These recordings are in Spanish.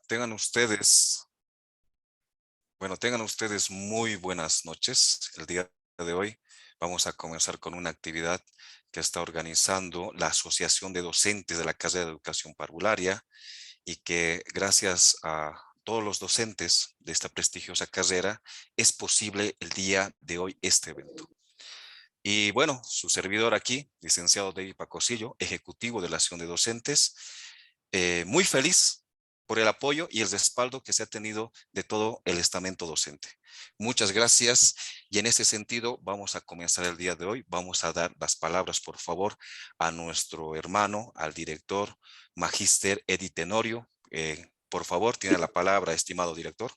tengan ustedes, tengan ustedes muy buenas noches. El día de hoy vamos a comenzar con una actividad que está organizando la Asociación de Docentes de la Carrera de Educación Parvularia y que gracias a todos los docentes de esta prestigiosa carrera es posible el día de hoy este evento. Y bueno, su servidor aquí, licenciado David Pacosillo, ejecutivo de la Asociación de Docentes, muy feliz por el apoyo y el respaldo que se ha tenido de todo el estamento docente. Muchas gracias y en ese sentido vamos a comenzar el día de hoy. Vamos a dar las palabras, por favor, a nuestro hermano, al director Magíster Eddie Tenorio. Por favor, tiene la palabra, estimado director.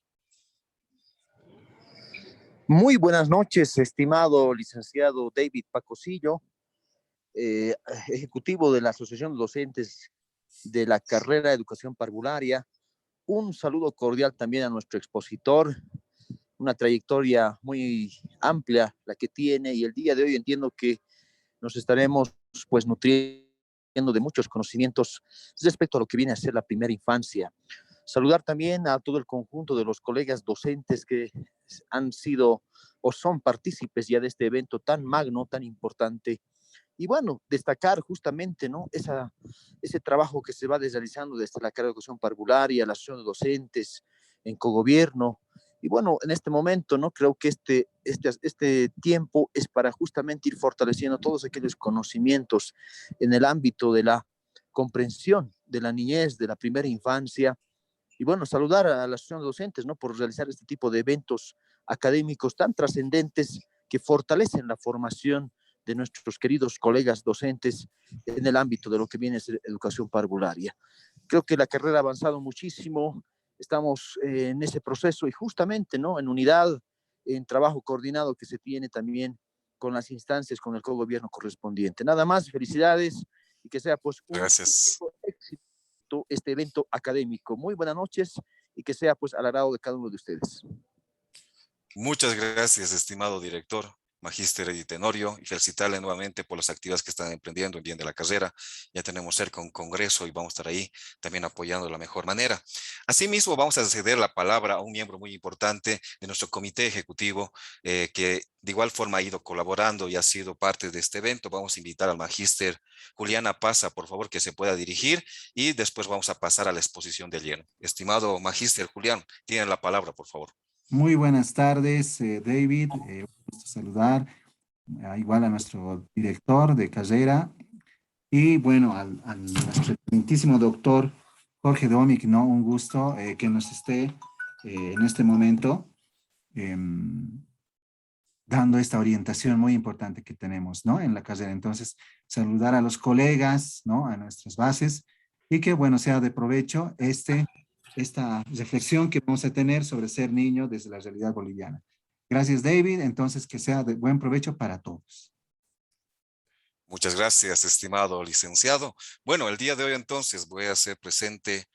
Muy buenas noches, estimado licenciado David Pacosillo, ejecutivo de la Asociación de Docentes de la Carrera de Educación Parvularia. Un saludo cordial también a nuestro expositor, una trayectoria muy amplia la que tiene, y el día de hoy entiendo que nos estaremos pues nutriendo de muchos conocimientos respecto a lo que viene a ser la primera infancia. Saludar también a todo el conjunto de los colegas docentes que han sido o son partícipes ya de este evento tan magno, tan importante. Y bueno, destacar justamente, ¿no? Ese trabajo que se va realizando desde la carrera de educación parvularia, la asociación de docentes, en cogobierno. Y bueno, en este momento, ¿no? Creo que este tiempo es para justamente ir fortaleciendo todos aquellos conocimientos en el ámbito de la comprensión de la niñez, de la primera infancia. Y bueno, saludar a la asociación de docentes, ¿no? Por realizar este tipo de eventos académicos tan trascendentes que fortalecen la formación de nuestros queridos colegas docentes en el ámbito de lo que viene a ser educación parvularia. Creo que la carrera ha avanzado muchísimo, estamos en ese proceso y justamente, ¿no? En unidad, en trabajo coordinado que se tiene también con las instancias, con el cogobierno correspondiente. Nada más, felicidades y que sea pues un éxito este evento académico. Muy buenas noches y que sea pues al agrado de cada uno de ustedes. Muchas gracias, estimado director, Magíster Eddie Tenorio, y felicitarle nuevamente por las actividades que están emprendiendo en bien de la carrera. Ya tenemos cerca un congreso y vamos a estar ahí también apoyando de la mejor manera. Asimismo, vamos a ceder la palabra a un miembro muy importante de nuestro comité ejecutivo, que de igual forma ha ido colaborando y ha sido parte de este evento. Vamos a invitar al Magíster Juliana Paza, por favor, que se pueda dirigir y después vamos a pasar a la exposición de lleno. Estimado Magíster Julián, tiene la palabra, por favor. Muy buenas tardes, David. Un gusto saludar igual a nuestro director de carrera y bueno, al nuestro excelentísimo doctor Jorge Domic, ¿no? Un gusto que nos esté en este momento dando esta orientación muy importante que tenemos, ¿no? En la carrera. Entonces, saludar a los colegas, ¿no? A nuestras bases y que, bueno, sea de provecho esta reflexión que vamos a tener sobre ser niño desde la realidad boliviana. Gracias, David. Entonces, que sea de buen provecho para todos. Muchas gracias, estimado licenciado. Bueno, el día de hoy entonces voy a hacer presente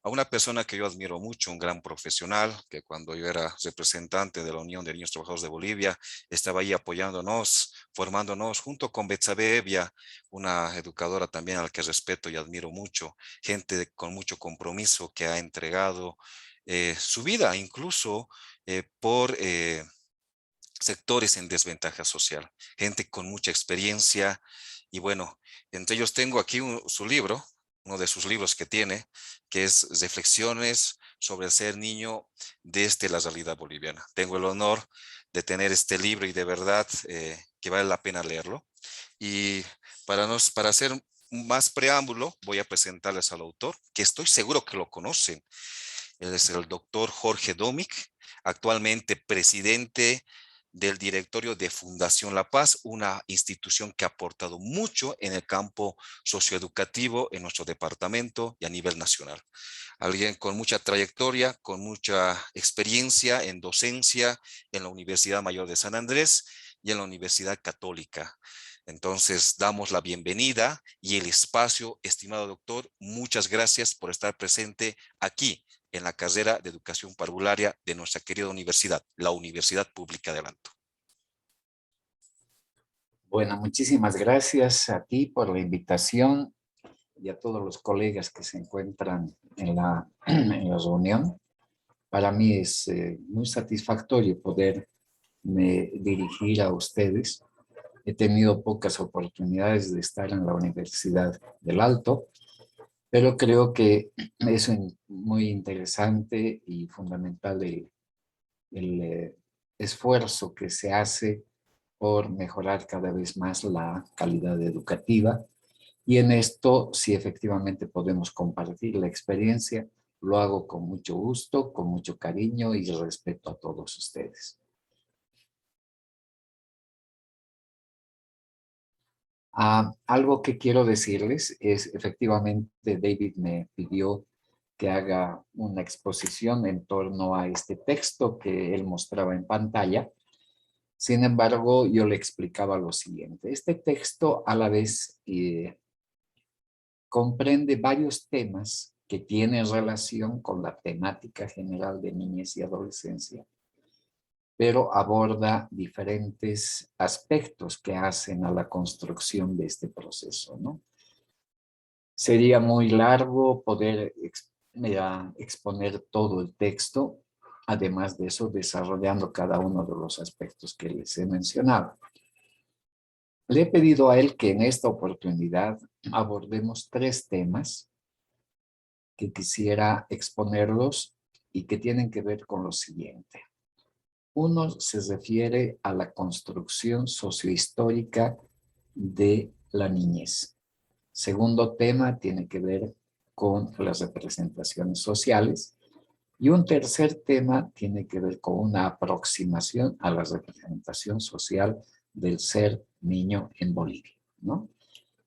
a una persona que yo admiro mucho, un gran profesional, que cuando yo era representante de la Unión de Niños Trabajadores de Bolivia, estaba ahí apoyándonos, formándonos, junto con Betsabe Evia, una educadora también a la que respeto y admiro mucho, gente con mucho compromiso que ha entregado su vida, incluso por sectores en desventaja social, gente con mucha experiencia. Y bueno, entre ellos tengo aquí su libro, uno de sus libros que tiene, que es Reflexiones sobre el ser niño desde la realidad boliviana. Tengo el honor de tener este libro y de verdad que vale la pena leerlo. Y para hacer más preámbulo, voy a presentarles al autor, que estoy seguro que lo conocen. Él es el doctor Jorge Domic, actualmente presidente del directorio de Fundación La Paz, una institución que ha aportado mucho en el campo socioeducativo en nuestro departamento y a nivel nacional. Alguien con mucha trayectoria, con mucha experiencia en docencia en la Universidad Mayor de San Andrés y en la Universidad Católica. Entonces, damos la bienvenida y el espacio, estimado doctor, muchas gracias por estar presente aquí en la carrera de educación parvularia de nuestra querida universidad, la Universidad Pública de Alanto. Bueno, muchísimas gracias a ti por la invitación. y a todos los colegas que se encuentran en la reunión. Para mí es muy satisfactorio poderme dirigir a ustedes. He tenido pocas oportunidades de estar en la Universidad del Alto, pero creo que es muy interesante y fundamental el esfuerzo que se hace por mejorar cada vez más la calidad educativa. Y en esto, si efectivamente podemos compartir la experiencia, lo hago con mucho gusto, con mucho cariño y respeto a todos ustedes. Algo que quiero decirles es, efectivamente, David me pidió que haga una exposición en torno a este texto que él mostraba en pantalla. Sin embargo, yo le explicaba lo siguiente. Este texto a la vez comprende varios temas que tienen relación con la temática general de niñez y adolescencia, pero aborda diferentes aspectos que hacen a la construcción de este proceso, ¿no? Sería muy largo poder exponer todo el texto, además de eso, desarrollando cada uno de los aspectos que les he mencionado. Le he pedido a él que en esta oportunidad abordemos 3 temas que quisiera exponerlos y que tienen que ver con lo siguiente. Uno se refiere a la construcción sociohistórica de la niñez. Segundo tema tiene que ver con las representaciones sociales. Y un tercer tema tiene que ver con una aproximación a la representación social del ser niño en Bolivia, ¿no?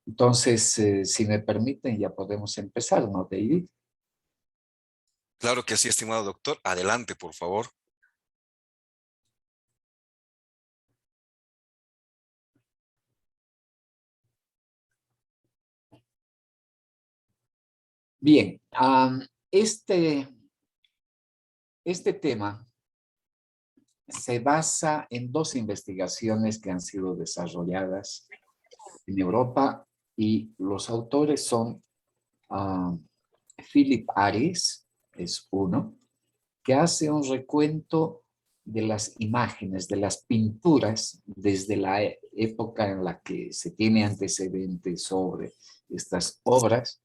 Entonces, si me permiten, ya podemos empezar, ¿no, David? Claro que sí, estimado doctor. Adelante, por favor. Bien, este tema se basa en 2 investigaciones que han sido desarrolladas en Europa y los autores son Philip Aris, es uno, que hace un recuento de las imágenes, de las pinturas desde la época en la que se tiene antecedentes sobre estas obras,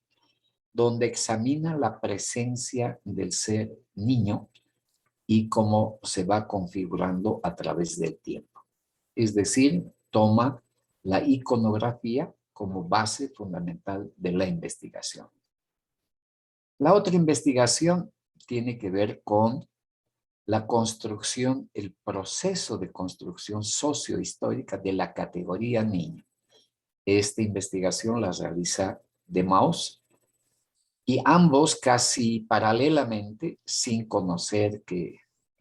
donde examina la presencia del ser niño y cómo se va configurando a través del tiempo. Es decir, toma la iconografía como base fundamental de la investigación. La otra investigación tiene que ver con la construcción, el proceso de construcción sociohistórica de la categoría niño. Esta investigación la realiza de Maus y ambos casi paralelamente, sin conocer que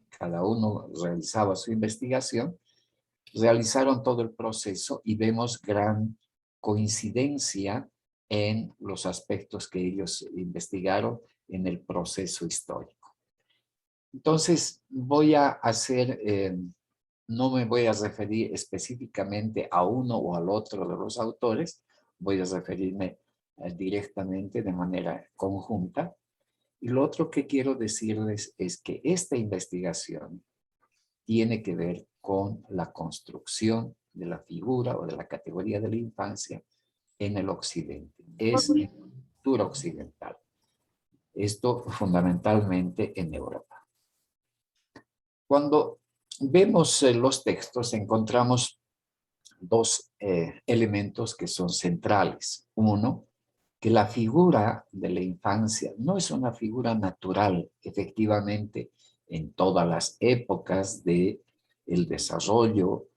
cada uno realizaba su investigación, realizaron todo el proceso y vemos gran coincidencia en los aspectos que ellos investigaron en el proceso histórico. Entonces, voy a hacer, no me voy a referir específicamente a uno o al otro de los autores, voy a referirme directamente de manera conjunta. Y lo otro que quiero decirles es que esta investigación tiene que ver con la construcción de la figura o de la categoría de la infancia en el occidente. Es en la cultura occidental. Esto fundamentalmente en Europa. Cuando vemos los textos encontramos 2 elementos que son centrales. Uno, que la figura de la infancia no es una figura natural, efectivamente, en todas las épocas del desarrollo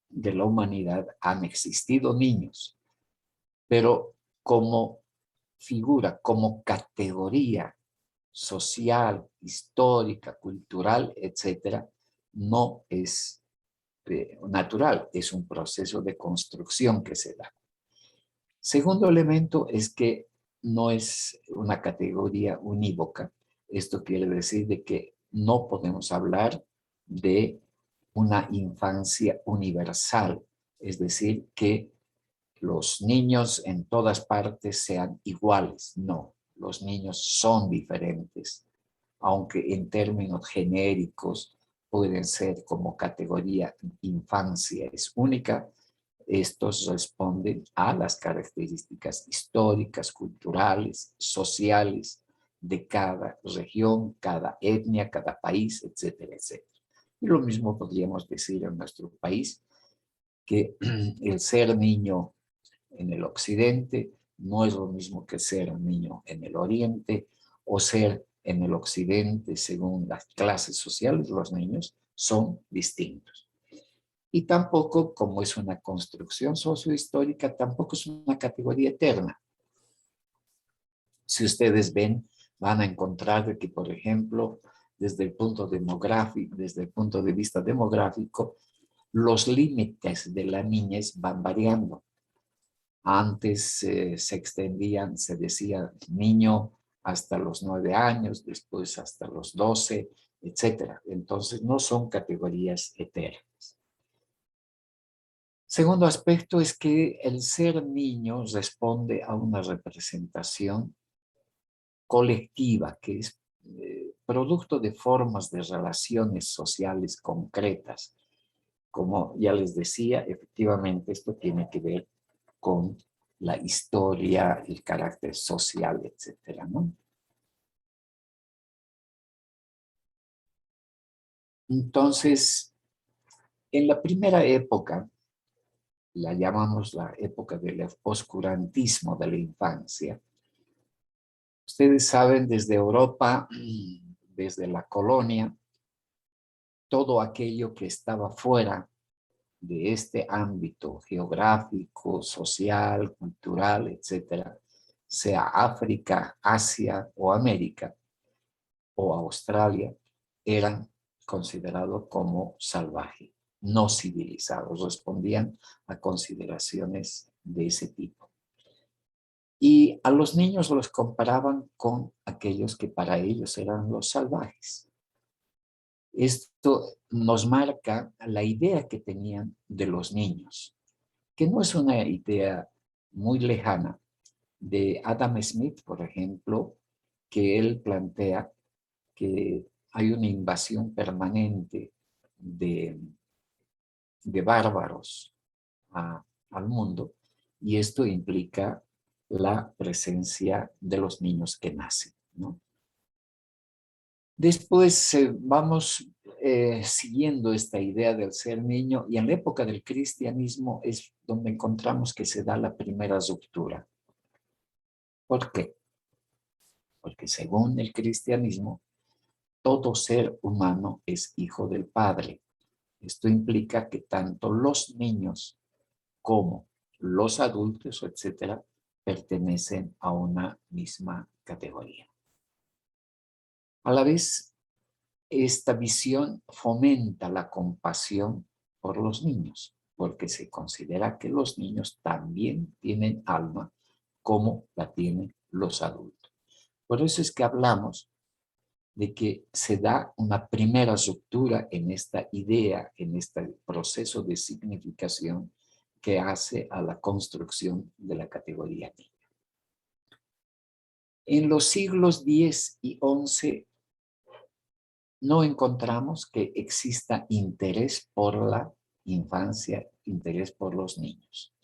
de la humanidad han existido niños, pero como figura, como categoría social, histórica, cultural, etcétera, no es natural, es un proceso de construcción que se da. Segundo elemento es que no es una categoría unívoca. Esto quiere decir de que no podemos hablar de una infancia universal, es decir, que los niños en todas partes sean iguales. No, los niños son diferentes, aunque en términos genéricos pueden ser como categoría infancia es única. Estos responden a las características históricas, culturales, sociales de cada región, cada etnia, cada país, etcétera, etcétera. Y lo mismo podríamos decir en nuestro país, que el ser niño en el occidente no es lo mismo que ser un niño en el oriente, o ser en el occidente según las clases sociales, los niños son distintos. Y tampoco, como es una construcción sociohistórica, tampoco es una categoría eterna. Si ustedes ven, van a encontrar que, por ejemplo, desde el punto demográfico, desde el punto de vista demográfico, los límites de la niñez van variando. Antes se extendían, se decía niño hasta los 9 años, después hasta los 12, etcétera. Entonces no son categorías eternas. Segundo aspecto es que el ser niño responde a una representación colectiva que es producto de formas de relaciones sociales concretas. Como ya les decía, efectivamente esto tiene que ver con la historia, el carácter social, etcétera, ¿no? Entonces, en la primera época, la llamamos la época del oscurantismo de la infancia. Ustedes saben, desde Europa, desde la colonia, todo aquello que estaba fuera de este ámbito geográfico, social, cultural, etcétera, sea África, Asia o América o Australia, eran considerados como salvajes, no civilizados, respondían a consideraciones de ese tipo. Y a los niños los comparaban con aquellos que para ellos eran los salvajes. Esto nos marca la idea que tenían de los niños, que no es una idea muy lejana de Adam Smith, por ejemplo, que él plantea que hay una invasión permanente de bárbaros al mundo, y esto implica la presencia de los niños que nacen, ¿no? Después vamos siguiendo esta idea del ser niño, y en la época del cristianismo es donde encontramos que se da la primera ruptura. ¿Por qué? Porque según el cristianismo, todo ser humano es hijo del Padre. Esto implica que tanto los niños como los adultos, etcétera, pertenecen a una misma categoría. A la vez, esta visión fomenta la compasión por los niños, porque se considera que los niños también tienen alma como la tienen los adultos. Por eso es que hablamos de que se da una primera ruptura en esta idea, en este proceso de significación que hace a la construcción de la categoría niño. En los siglos X y XI no encontramos que exista interés por la infancia, interés por los niños.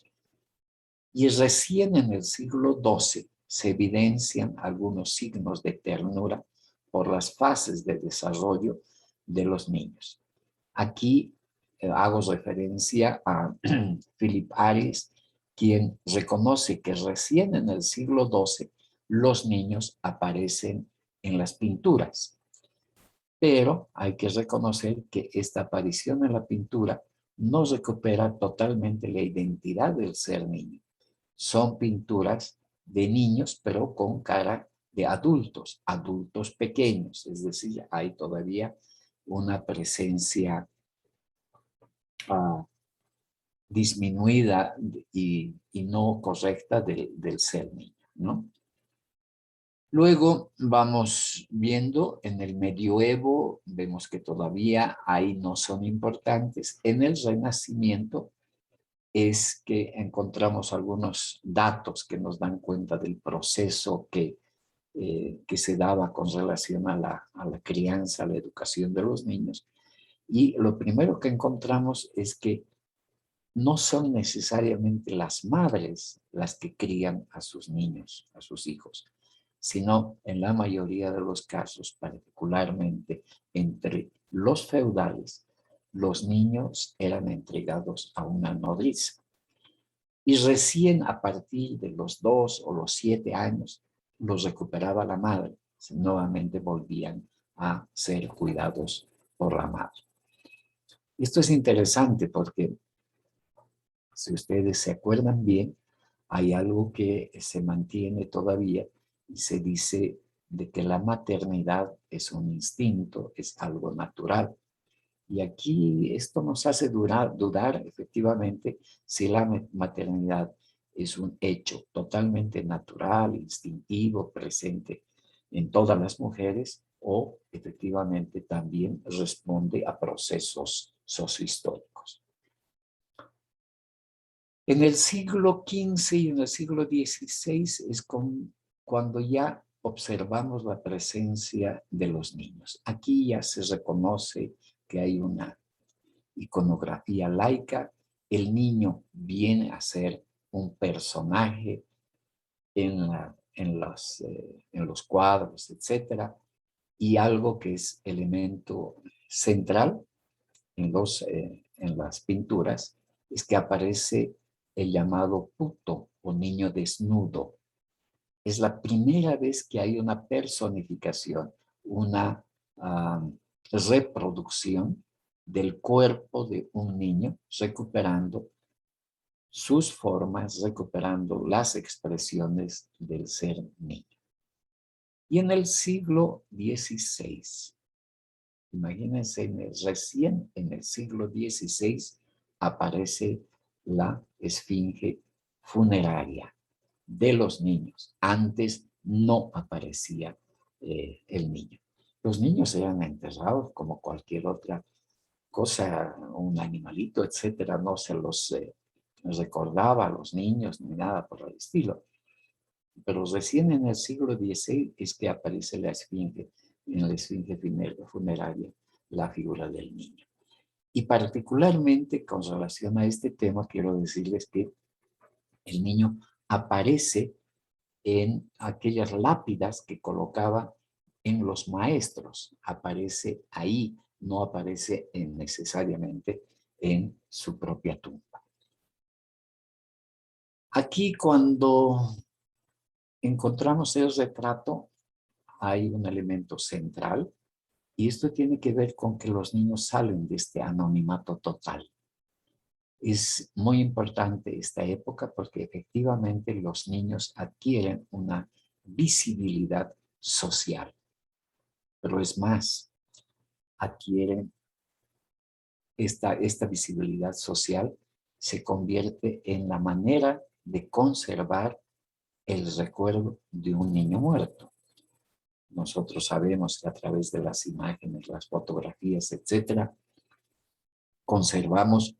Y recién en el siglo XII se evidencian algunos signos de ternura por las fases de desarrollo de los niños. Aquí hago referencia a Philip Aris, quien reconoce que recién en el siglo XII los niños aparecen en las pinturas. Pero hay que reconocer que esta aparición en la pintura no recupera totalmente la identidad del ser niño. Son pinturas de niños, pero con cara de adultos, adultos pequeños, es decir, hay todavía una presencia disminuida y no correcta del ser niño, ¿no? Luego vamos viendo en el medioevo, vemos que todavía ahí no son importantes. En el Renacimiento es que encontramos algunos datos que nos dan cuenta del proceso que se daba con relación a la crianza, a la educación de los niños. Y lo primero que encontramos es que no son necesariamente las madres las que crían a sus niños, a sus hijos, sino en la mayoría de los casos, particularmente entre los feudales, los niños eran entregados a una nodriza. Y recién a partir de los 2 o los 7 años los recuperaba la madre. Nuevamente volvían a ser cuidados por la madre. Esto es interesante porque, si ustedes se acuerdan bien, hay algo que se mantiene todavía y se dice de que la maternidad es un instinto, es algo natural. Y aquí esto nos hace dudar efectivamente si la maternidad es un hecho totalmente natural, instintivo, presente en todas las mujeres, o efectivamente también responde a procesos sociohistóricos. En el siglo XV y en el siglo XVI es cuando ya observamos la presencia de los niños. Aquí ya se reconoce que hay una iconografía laica. El niño viene a ser un personaje en los cuadros, etc. Y algo que es elemento central en las pinturas es que aparece el llamado puto o niño desnudo. Es la primera vez que hay una personificación, una reproducción del cuerpo de un niño, recuperando sus formas, recuperando las expresiones del ser niño. Y en el siglo XVI, imagínense, recién en el siglo XVI aparece la esfinge funeraria de los niños. Antes no aparecía el niño. Los niños eran enterrados como cualquier otra cosa, un animalito, etcétera. No se los recordaba a los niños ni nada por el estilo. Pero recién en el siglo XVI es que aparece la esfinge, en la esfinge funeraria, la figura del niño. Y particularmente con relación a este tema, quiero decirles que el niño aparece en aquellas lápidas que colocaba en los maestros. Aparece ahí, no aparece necesariamente en su propia tumba. Aquí, cuando encontramos el retrato, hay un elemento central, y esto tiene que ver con que los niños salen de este anonimato total. Es muy importante esta época porque efectivamente los niños adquieren una visibilidad social, pero es más, adquieren esta visibilidad social, se convierte en la manera de conservar el recuerdo de un niño muerto. Nosotros sabemos que a través de las imágenes, las fotografías, etcétera, conservamos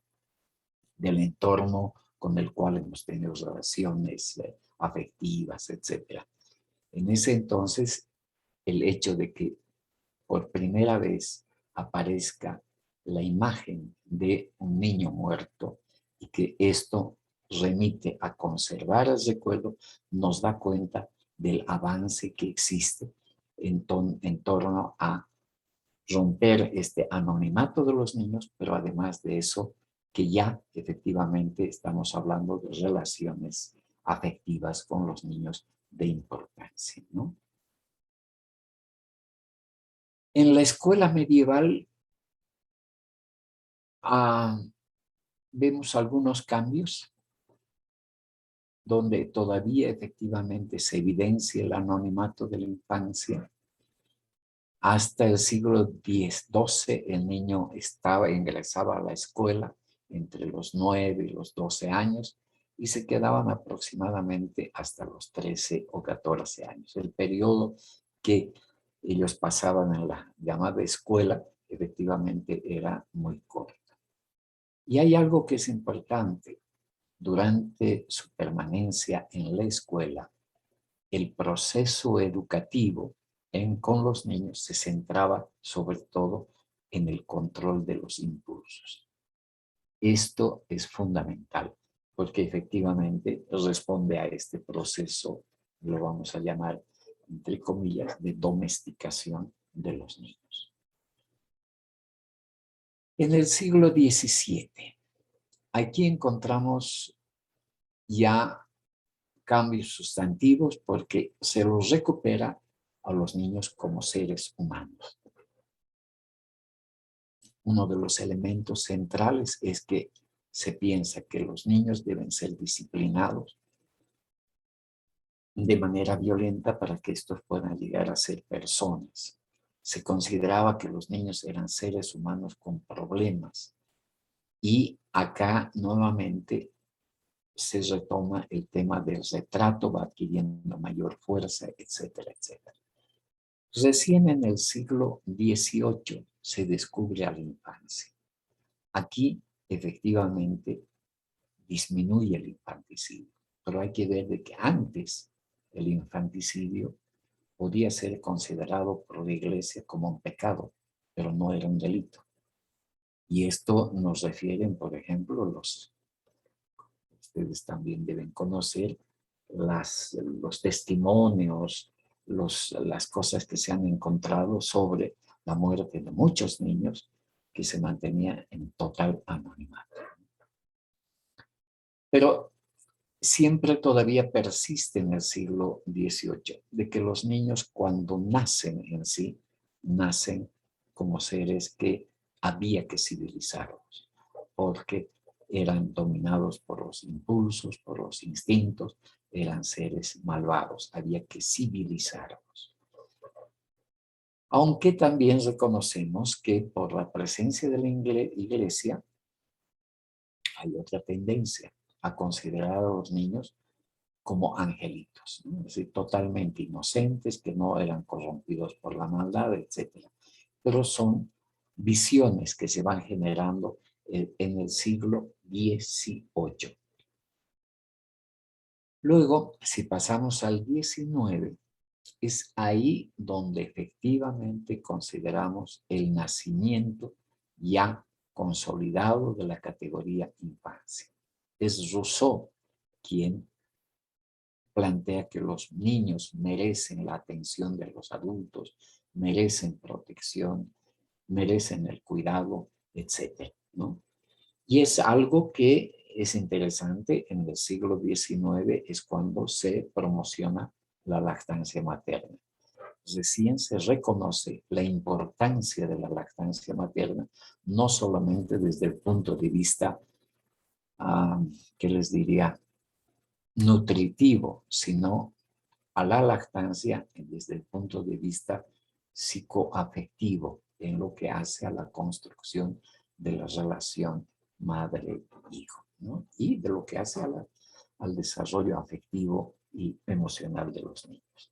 del entorno con el cual hemos tenido relaciones afectivas, etcétera. En ese entonces, el hecho de que por primera vez aparezca la imagen de un niño muerto y que esto remite a conservar el recuerdo, nos da cuenta del avance que existe en torno a romper este anonimato de los niños, pero además de eso, que ya efectivamente estamos hablando de relaciones afectivas con los niños de importancia, ¿no? En la escuela medieval vemos algunos cambios donde todavía efectivamente se evidencia el anonimato de la infancia. Hasta el siglo XII el niño ingresaba a la escuela entre los 9 y los 12 años y se quedaban aproximadamente hasta los 13 o 14 años. El periodo que ellos pasaban en la llamada escuela efectivamente era muy corto. Y hay algo que es importante. durante su permanencia en la escuela, el proceso educativo con los niños se centraba sobre todo en el control de los impulsos. Esto es fundamental porque efectivamente responde a este proceso, lo vamos a llamar, entre comillas, de domesticación de los niños. En el siglo XVII, aquí encontramos ya cambios sustantivos porque se los recupera a los niños como seres humanos. Uno de los elementos centrales es que se piensa que los niños deben ser disciplinados de manera violenta para que estos puedan llegar a ser personas. Se consideraba que los niños eran seres humanos con problemas. Y acá nuevamente se retoma el tema del retrato, va adquiriendo mayor fuerza, etcétera, etcétera. Recién en el siglo XVIII se descubre a la infancia. Aquí efectivamente disminuye el infanticidio, pero hay que ver de que antes el infanticidio podía ser considerado por la Iglesia como un pecado, pero no era un delito. Y esto nos refieren, por ejemplo, ustedes también deben conocer los testimonios, las cosas que se han encontrado sobre la muerte de muchos niños que se mantenían en total anonimato. Pero siempre todavía persiste en el siglo XVIII de que los niños cuando nacen en sí, nacen como seres que había que civilizarlos, porque eran dominados por los impulsos, por los instintos, eran seres malvados, había que civilizarlos. Aunque también reconocemos que por la presencia de la Iglesia hay otra tendencia a considerar a los niños como angelitos, ¿no? Es decir, totalmente inocentes, que no eran corrompidos por la maldad, etc. Pero son visiones que se van generando en el siglo XVIII. Luego, si pasamos al XIX, es ahí donde efectivamente consideramos el nacimiento ya consolidado de la categoría infancia. Es Rousseau quien plantea que los niños merecen la atención de los adultos, merecen protección, merecen el cuidado, etc., ¿no? Y es algo que es interesante, en el siglo XIX es cuando se promociona la lactancia materna. Recién se reconoce la importancia de la lactancia materna, no solamente desde el punto de vista, ¿qué les diría?, nutritivo, sino a la lactancia desde el punto de vista psicoafectivo, en lo que hace a la construcción de la relación madre-hijo, ¿no? Y de lo que hace al desarrollo afectivo y emocional de los niños.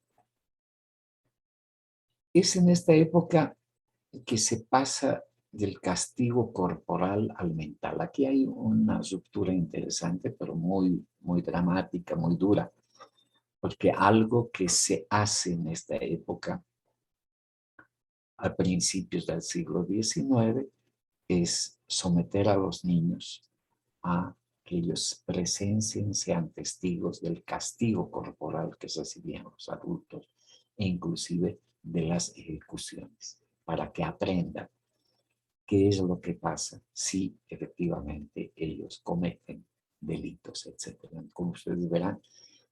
Es en esta época que se pasa del castigo corporal al mental. Aquí hay una ruptura interesante, pero muy, muy dramática, muy dura, porque algo que se hace en esta época, a principios del siglo XIX, es someter a los niños a que ellos presencien, sean testigos del castigo corporal que recibían los adultos e inclusive de las ejecuciones, para que aprendan qué es lo que pasa si efectivamente ellos cometen delitos, etc. Como ustedes verán,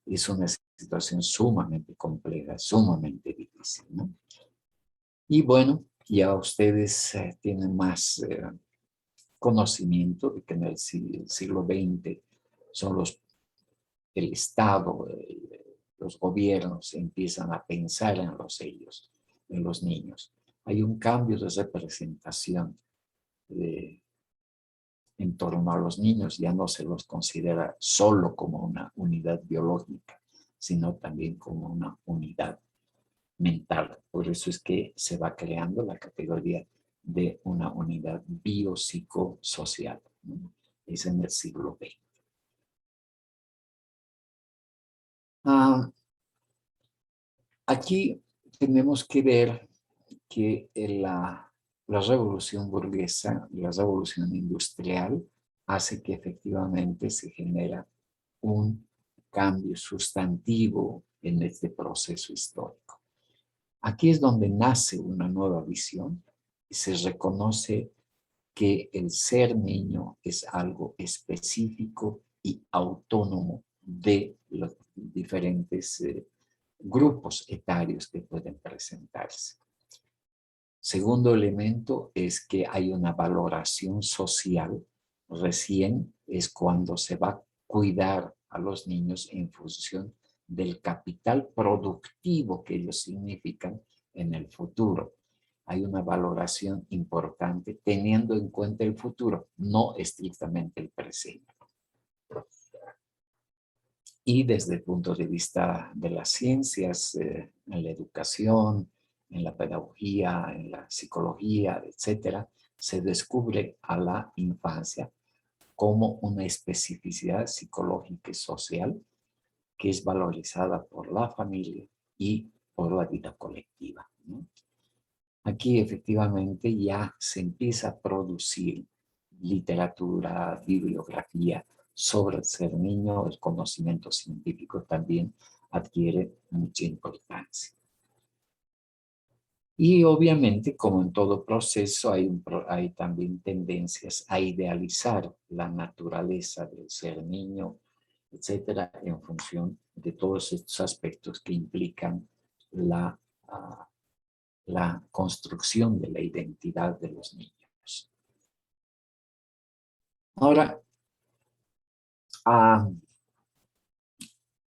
es una situación sumamente compleja, sumamente difícil, ¿no? Y bueno, ya ustedes tienen más conocimiento de que en el siglo XX son el Estado, los gobiernos empiezan a pensar en en los niños. Hay un cambio de representación en torno a los niños, ya no se los considera solo como una unidad biológica, sino también como una unidad mental. Por eso es que se va creando la categoría de una unidad biopsicosocial, ¿no? Es en el siglo XX. Aquí tenemos que ver que la revolución burguesa, la revolución industrial, hace que efectivamente se genera un cambio sustantivo en este proceso histórico. Aquí es donde nace una nueva visión y se reconoce que el ser niño es algo específico y autónomo de los diferentes grupos etarios que pueden presentarse. Segundo elemento es que hay una valoración social. Recién es cuando se va a cuidar a los niños en función del capital productivo que ellos significan en el futuro. Hay una valoración importante teniendo en cuenta el futuro, no estrictamente el presente. Y desde el punto de vista de las ciencias, en la educación, en la pedagogía, en la psicología, etcétera, se descubre a la infancia como una especificidad psicológica y social que es valorizada por la familia y por la vida colectiva, ¿no? Aquí efectivamente ya se empieza a producir literatura, bibliografía sobre el ser niño. El conocimiento científico también adquiere mucha importancia. Y obviamente, como en todo proceso, hay también tendencias a idealizar la naturaleza del ser niño, etcétera, en función de todos estos aspectos que implican la construcción de la identidad de los niños. Ahora,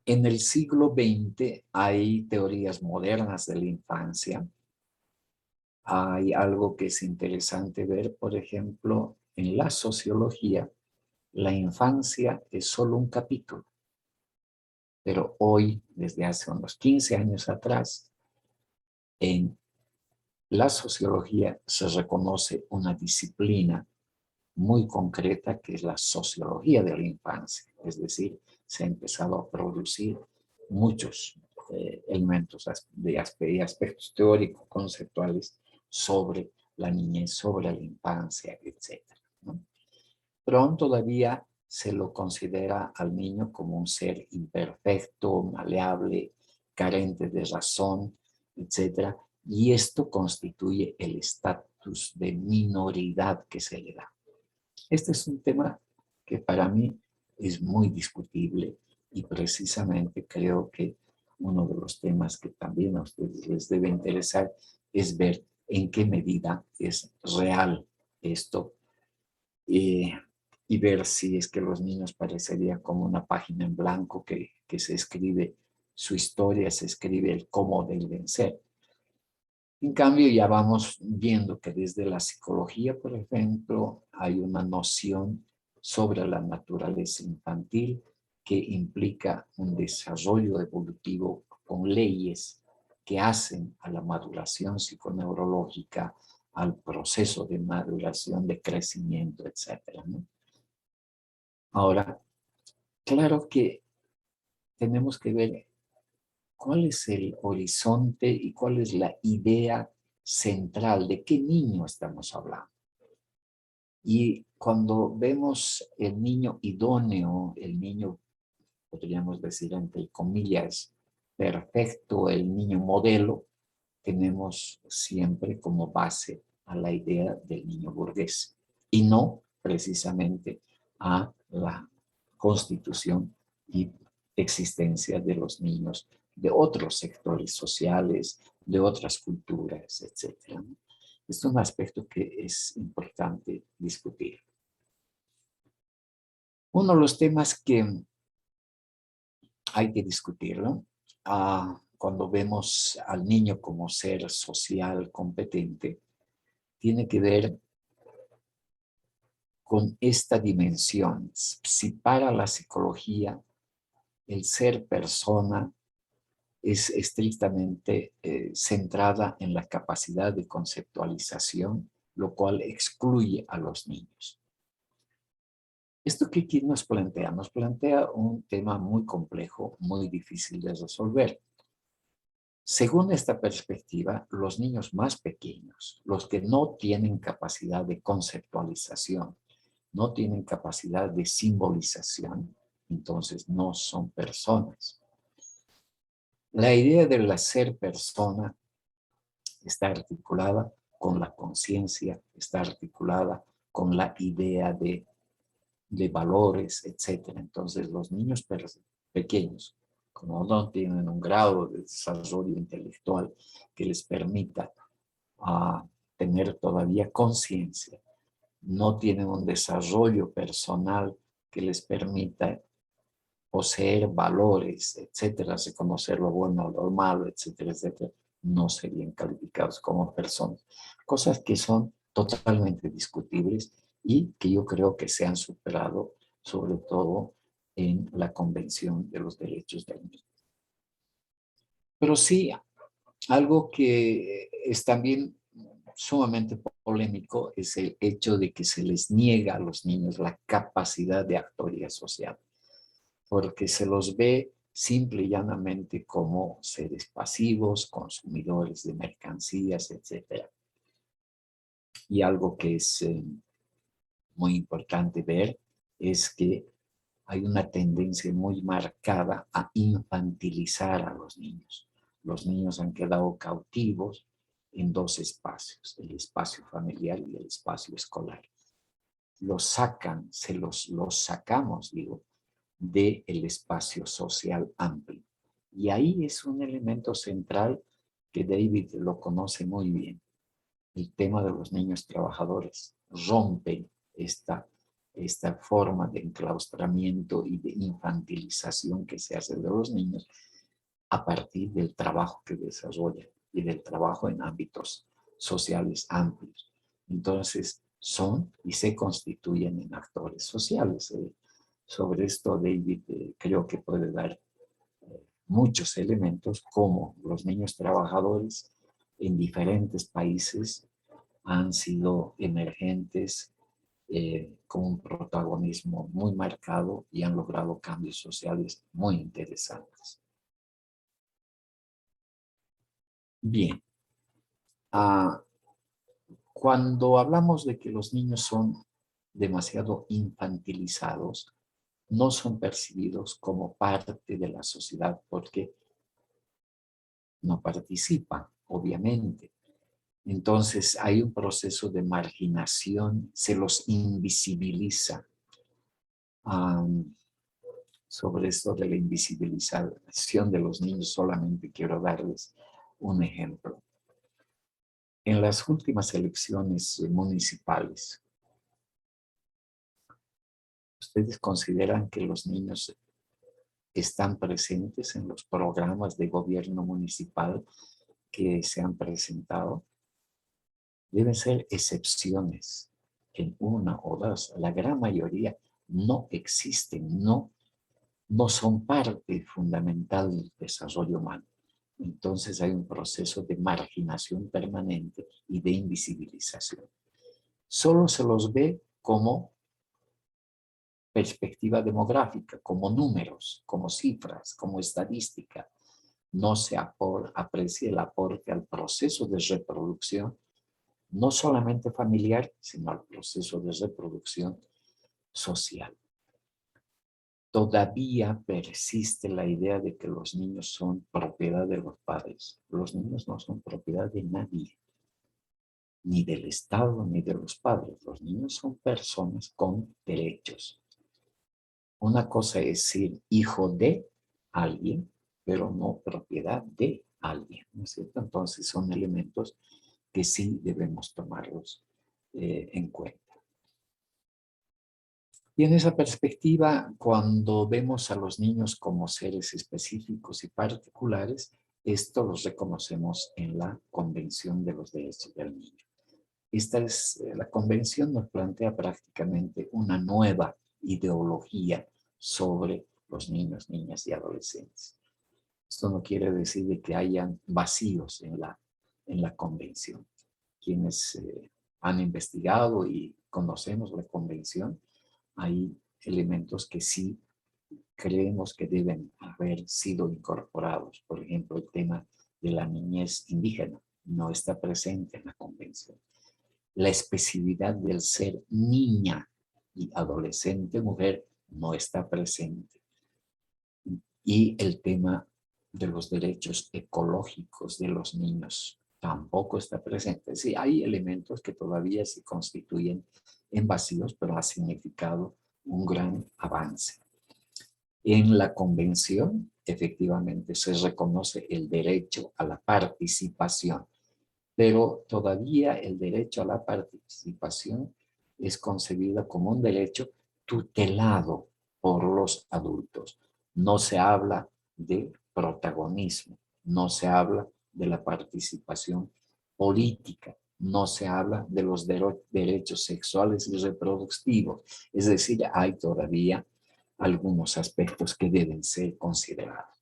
en el siglo XX hay teorías modernas de la infancia. Hay algo que es interesante ver, por ejemplo, en la sociología, la infancia es solo un capítulo. Pero hoy, desde hace unos 15 años atrás, en la sociología se reconoce una disciplina muy concreta que es la sociología de la infancia. Es decir, se ha empezado a producir muchos elementos y aspectos teóricos, conceptuales sobre la niñez, sobre la infancia, etc., ¿no? Pero aún todavía se lo considera al niño como un ser imperfecto, maleable, carente de razón, etc. Y esto constituye el estatus de minoridad que se le da. Este es un tema que para mí es muy discutible y precisamente creo que uno de los temas que también a ustedes les debe interesar es ver en qué medida es real esto y ver si es que los niños parecería como una página en blanco que se escribe su historia, se escribe el cómo deben ser. En cambio, ya vamos viendo que desde la psicología, por ejemplo, hay una noción sobre la naturaleza infantil que implica un desarrollo evolutivo con leyes que hacen a la maduración psiconeurológica, al proceso de maduración, de crecimiento, etc., ¿no? Ahora, claro que tenemos que ver cuál es el horizonte y cuál es la idea central de qué niño estamos hablando. Y cuando vemos el niño idóneo, el niño, podríamos decir entre comillas, perfecto, el niño modelo, tenemos siempre como base a la idea del niño burgués y no precisamente a la constitución y existencia de los niños de otros sectores sociales, de otras culturas, etc. Es un aspecto que es importante discutir. Uno de los temas que hay que discutirlo cuando vemos al niño como ser social competente, tiene que ver con esta dimensión. Si para la psicología el ser persona es estrictamente centrada en la capacidad de conceptualización, lo cual excluye a los niños. ¿Esto qué nos plantea? Nos plantea un tema muy complejo, muy difícil de resolver. Según esta perspectiva, los niños más pequeños, los que no tienen capacidad de conceptualización, no tienen capacidad de simbolización, entonces no son personas. La idea de la ser persona está articulada con la conciencia, está articulada con la idea de valores, etc. Entonces, los niños pequeños, como no tienen un grado de desarrollo intelectual que les permita tener todavía conciencia, no tienen un desarrollo personal que les permita poseer valores, etcétera, reconocer lo bueno, lo malo, etcétera, etcétera, no serían calificados como personas. Cosas que son totalmente discutibles y que yo creo que se han superado, sobre todo en la Convención de los Derechos del Niño. Pero sí, algo que es también sumamente polémico es el hecho de que se les niega a los niños la capacidad de actoría social, porque se los ve simple y llanamente como seres pasivos, consumidores de mercancías, etc. Y algo que es muy importante ver es que hay una tendencia muy marcada a infantilizar a los niños. Los niños han quedado cautivos en dos espacios, el espacio familiar y el espacio escolar. Los sacan, los sacamos, digo, del espacio social amplio. Y ahí es un elemento central que David lo conoce muy bien. El tema de los niños trabajadores rompe esta forma de enclaustramiento y de infantilización que se hace de los niños a partir del trabajo que desarrollan y del trabajo en ámbitos sociales amplios. Entonces, son y se constituyen en actores sociales. Sobre esto, David creo que puede dar muchos elementos, como los niños trabajadores en diferentes países han sido emergentes con un protagonismo muy marcado y han logrado cambios sociales muy interesantes. Bien, cuando hablamos de que los niños son demasiado infantilizados, no son percibidos como parte de la sociedad porque no participan, obviamente. Entonces hay un proceso de marginación, se los invisibiliza. Sobre esto de la invisibilización de los niños, solamente quiero darles un ejemplo. En las últimas elecciones municipales, ¿ustedes consideran que los niños están presentes en los programas de gobierno municipal que se han presentado? Deben ser excepciones, en una o dos. La gran mayoría no existen, no son parte fundamental del desarrollo humano. Entonces hay un proceso de marginación permanente y de invisibilización. Solo se los ve como perspectiva demográfica, como números, como cifras, como estadística. No se aprecia el aporte al proceso de reproducción, no solamente familiar, sino al proceso de reproducción social. Todavía persiste la idea de que los niños son propiedad de los padres. Los niños no son propiedad de nadie, ni del Estado, ni de los padres. Los niños son personas con derechos. Una cosa es ser hijo de alguien, pero no propiedad de alguien, ¿no es cierto? Entonces son elementos que sí debemos tomarlos en cuenta. Y en esa perspectiva, cuando vemos a los niños como seres específicos y particulares, esto los reconocemos en la Convención de los Derechos del Niño. La Convención nos plantea prácticamente una nueva ideología sobre los niños, niñas y adolescentes. Esto no quiere decir de que hayan vacíos en la Convención. Quienes han investigado y conocemos la Convención, ahí elementos que sí creemos que deben haber sido incorporados. Por ejemplo, el tema de la niñez indígena no está presente en la convención. La especificidad del ser niña y adolescente mujer no está presente. Y el tema de los derechos ecológicos de los niños tampoco está presente. Sí, hay elementos que todavía se constituyen en vacíos, pero ha significado un gran avance. En la convención, efectivamente, se reconoce el derecho a la participación, pero todavía el derecho a la participación es concebido como un derecho tutelado por los adultos. No se habla de protagonismo, no se habla de la participación política, no se habla de los derechos sexuales y reproductivos. Es decir, hay todavía algunos aspectos que deben ser considerados.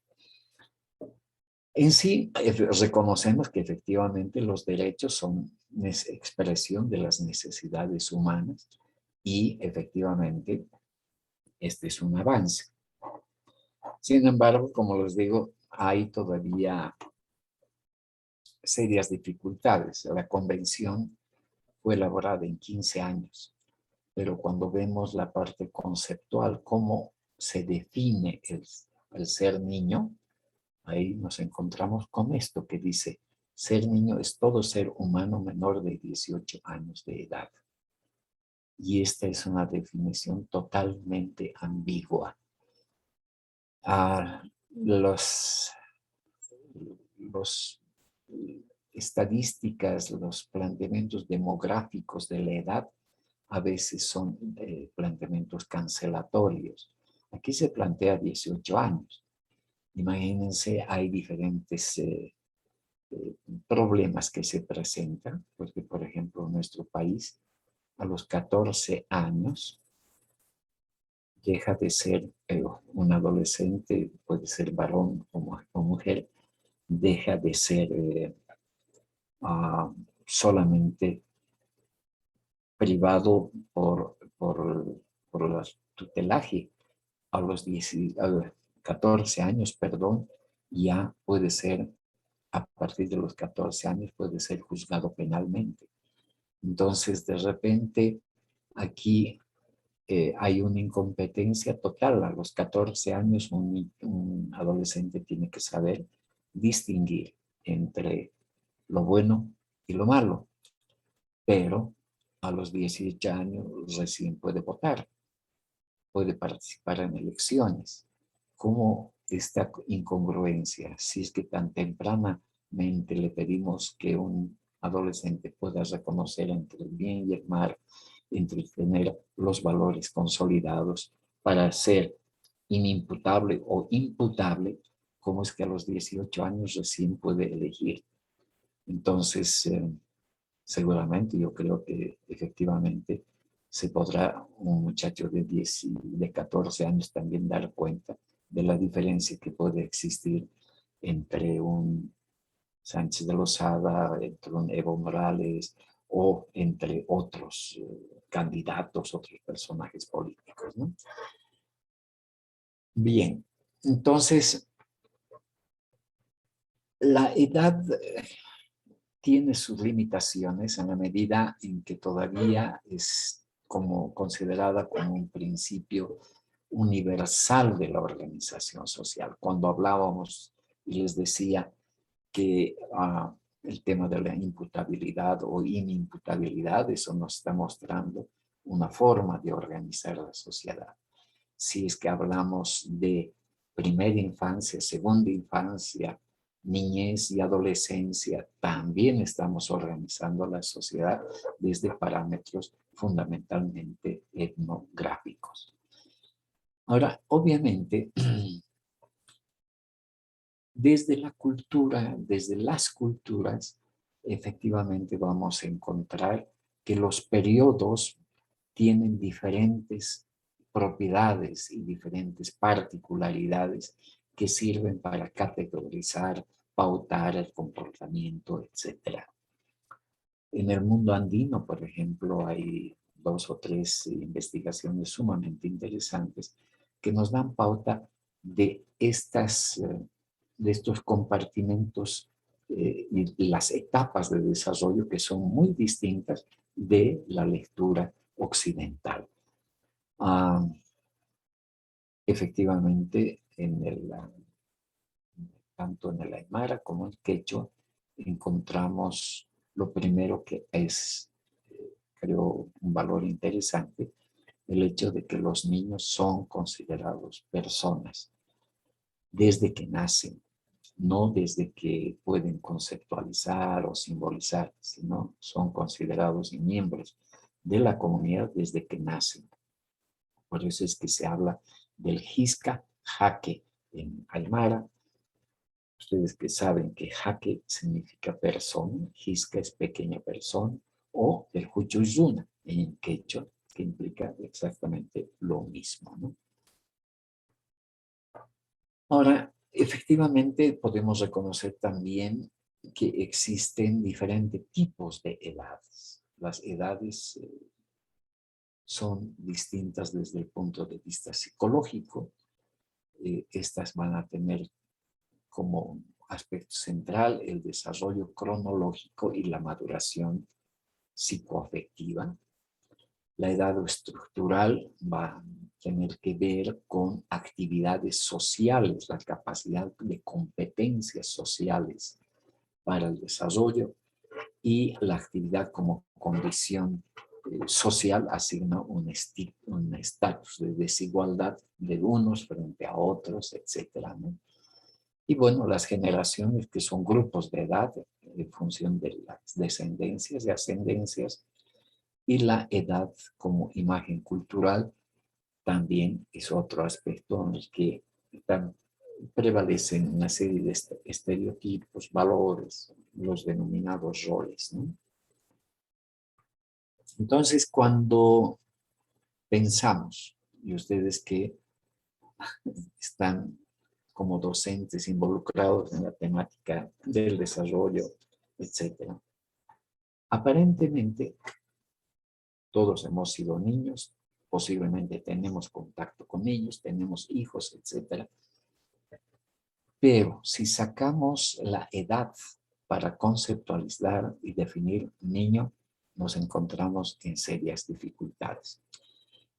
En sí, reconocemos que efectivamente los derechos son expresión de las necesidades humanas y efectivamente este es un avance. Sin embargo, como les digo, hay todavía serias dificultades. La convención fue elaborada en 15 años, pero cuando vemos la parte conceptual, cómo se define el ser niño, ahí nos encontramos con esto que dice, ser niño es todo ser humano menor de 18 años de edad. Y esta es una definición totalmente ambigua. Los estadísticas, los planteamientos demográficos de la edad a veces son planteamientos cancelatorios. Aquí se plantea 18 años. Imagínense, hay diferentes problemas que se presentan, porque por ejemplo en nuestro país a los 14 años deja de ser un adolescente, puede ser varón o mujer, deja de ser solamente privado por el tutelaje. A los 14 años, perdón, ya puede ser, a partir de los 14 años puede ser juzgado penalmente. Entonces, de repente, aquí hay una incompetencia total. A los 14 años, un adolescente tiene que saber distinguir entre lo bueno y lo malo, pero a los 18 años recién puede votar, puede participar en elecciones. ¿Cómo esta incongruencia? Si es que tan tempranamente le pedimos que un adolescente pueda reconocer entre el bien y el mal, entre tener los valores consolidados para ser inimputable o imputable, ¿cómo es que a los 18 años recién puede elegir? Entonces, seguramente yo creo que efectivamente se podrá un muchacho de 14 años también dar cuenta de la diferencia que puede existir entre un Sánchez de Lozada, entre un Evo Morales o entre otros candidatos, otros personajes políticos, ¿no? Bien, entonces la edad tiene sus limitaciones en la medida en que todavía es como considerada como un principio universal de la organización social. Cuando hablábamos y les decía que el tema de la imputabilidad o inimputabilidad, eso nos está mostrando una forma de organizar la sociedad. Si es que hablamos de primera infancia, segunda infancia, niñez y adolescencia, también estamos organizando la sociedad desde parámetros fundamentalmente etnográficos. Ahora, obviamente, desde la cultura, desde las culturas, efectivamente vamos a encontrar que los periodos tienen diferentes propiedades y diferentes particularidades que sirven para categorizar, pautar el comportamiento, etc. En el mundo andino, por ejemplo, hay 2 o 3 investigaciones sumamente interesantes que nos dan pauta de, de estos compartimentos y las etapas de desarrollo que son muy distintas de la lectura occidental. Efectivamente, tanto en el aymara como en el quechua, encontramos lo primero que es, creo, un valor interesante, el hecho de que los niños son considerados personas desde que nacen, no desde que pueden conceptualizar o simbolizar, sino son considerados miembros de la comunidad desde que nacen. Por eso es que se habla del Xisca Jaque en aymara. Ustedes que saben que Jaque significa persona, Xisca es pequeña persona, o el Huchuyuna en quechua, que implica exactamente lo mismo, ¿no? Ahora, efectivamente podemos reconocer también que existen diferentes tipos de edades. Las edades son distintas desde el punto de vista psicológico. Estas van a tener como aspecto central el desarrollo cronológico y la maduración psicoafectiva. La edad estructural va a tener que ver con actividades sociales, la capacidad de competencias sociales para el desarrollo, y la actividad como condición social asigna un estatus de desigualdad de unos frente a otros, etcétera, ¿no? Y bueno, las generaciones, que son grupos de edad en función de las descendencias y ascendencias, y la edad como imagen cultural también es otro aspecto en el que prevalecen una serie de estereotipos, valores, los denominados roles, ¿no? Entonces, cuando pensamos, y ustedes que están como docentes involucrados en la temática del desarrollo, etcétera, aparentemente todos hemos sido niños, posiblemente tenemos contacto con ellos, tenemos hijos, etcétera. Pero si sacamos la edad para conceptualizar y definir niño, nos encontramos en serias dificultades.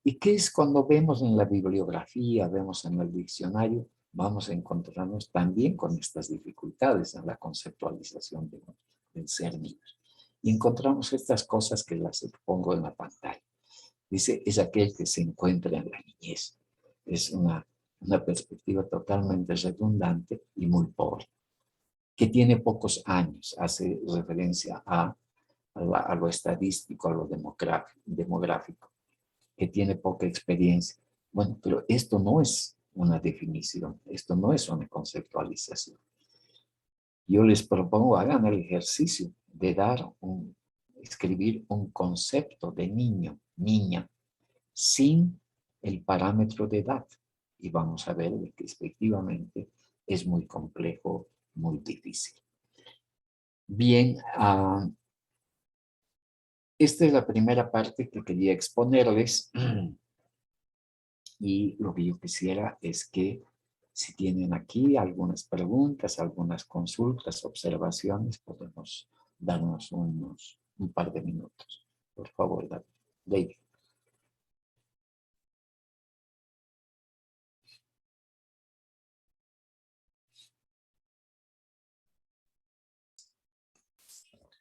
¿Y qué es cuando vemos en la bibliografía, vemos en el diccionario? Vamos a encontrarnos también con estas dificultades en la conceptualización del ser niños. Y encontramos estas cosas que las pongo en la pantalla. Dice, es aquel que se encuentra en la niñez. Es una perspectiva totalmente redundante y muy pobre. Que tiene pocos años, hace referencia a lo estadístico, a lo demográfico. Que tiene poca experiencia. Bueno, pero esto no es una definición, esto no es una conceptualización. Yo les propongo, hagan el ejercicio de escribir un concepto de niño, niña, sin el parámetro de edad. Y vamos a ver que efectivamente es muy complejo, muy difícil. Bien, esta es la primera parte que quería exponerles. Y lo que yo quisiera es que si tienen aquí algunas preguntas, algunas consultas, observaciones, podemos darnos un par de minutos. Por favor, David.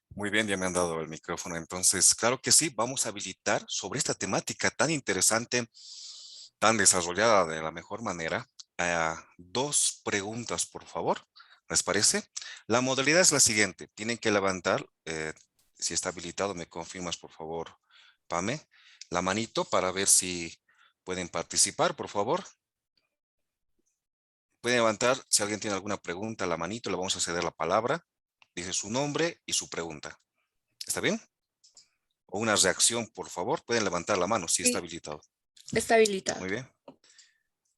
Muy bien, ya me han dado el micrófono. Entonces, claro que sí, vamos a habilitar sobre esta temática tan interesante, tan desarrollada de la mejor manera. Dos preguntas, por favor. ¿Les parece? La modalidad es la siguiente. Tienen que levantar, si está habilitado, me confirmas, por favor, Pame, la manito para ver si pueden participar, por favor. Pueden levantar, si alguien tiene alguna pregunta, la manito, le vamos a ceder la palabra. Dice su nombre y su pregunta. ¿Está bien? O una reacción, por favor. Pueden levantar la mano si está habilitado. Está habilitado. Muy bien.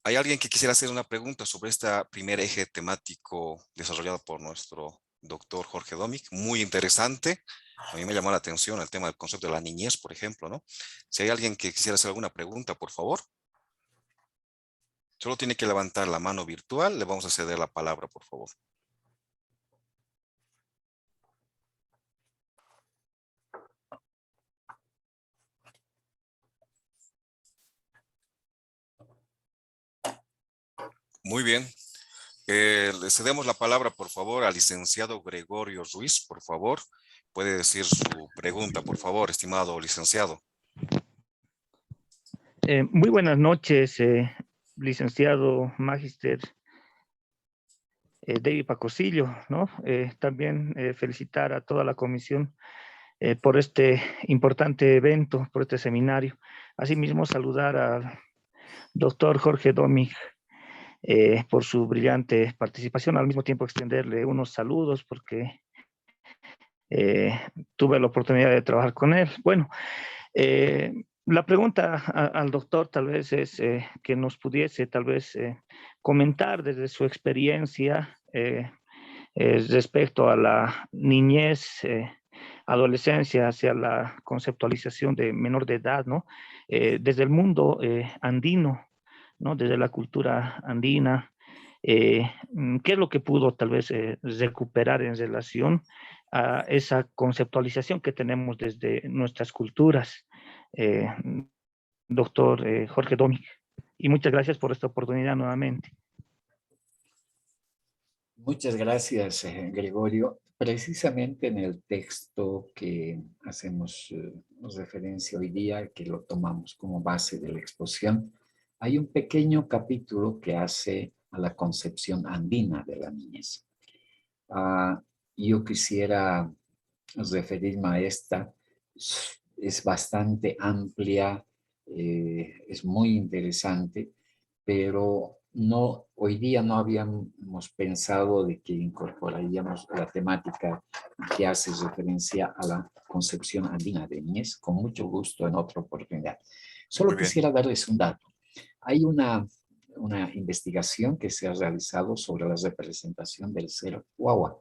¿Hay alguien que quisiera hacer una pregunta sobre este primer eje temático desarrollado por nuestro doctor Jorge Domig? Muy interesante. A mí me llamó la atención el tema del concepto de la niñez, por ejemplo, ¿no? Si hay alguien que quisiera hacer alguna pregunta, por favor, solo tiene que levantar la mano virtual, le vamos a ceder la palabra, por favor. Muy bien. Le cedemos la palabra, por favor, al licenciado Gregorio Ruiz, por favor. Puede decir su pregunta, por favor, estimado licenciado. Muy buenas noches, licenciado Magister David Pacosillo, ¿no? También felicitar a toda la comisión por este importante evento, por este seminario. Asimismo, saludar al doctor Jorge Domig por su brillante participación. Al mismo tiempo, extenderle unos saludos porque tuve la oportunidad de trabajar con él. Bueno, la pregunta al doctor tal vez es que nos pudiese tal vez comentar desde su experiencia respecto a la niñez, adolescencia, hacia la conceptualización de menor de edad, ¿no? Desde el mundo andino, ¿no? Desde la cultura andina, ¿qué es lo que pudo tal vez recuperar en relación a esa conceptualización que tenemos desde nuestras culturas? Eh, Doctor Jorge Domig. Y muchas gracias por esta oportunidad nuevamente. Muchas gracias, Gregorio. Precisamente en el texto que hacemos referencia hoy día, que lo tomamos como base de la exposición, hay un pequeño capítulo que hace a la concepción andina de la niñez. Yo quisiera referirme a esta. Es bastante amplia, es muy interesante, pero no, hoy día no habíamos pensado de que incorporaríamos la temática que hace referencia a la concepción andina de niñez. Con mucho gusto en otra oportunidad. Solo quisiera darles un dato. Hay una investigación que se ha realizado sobre la representación del ser guagua.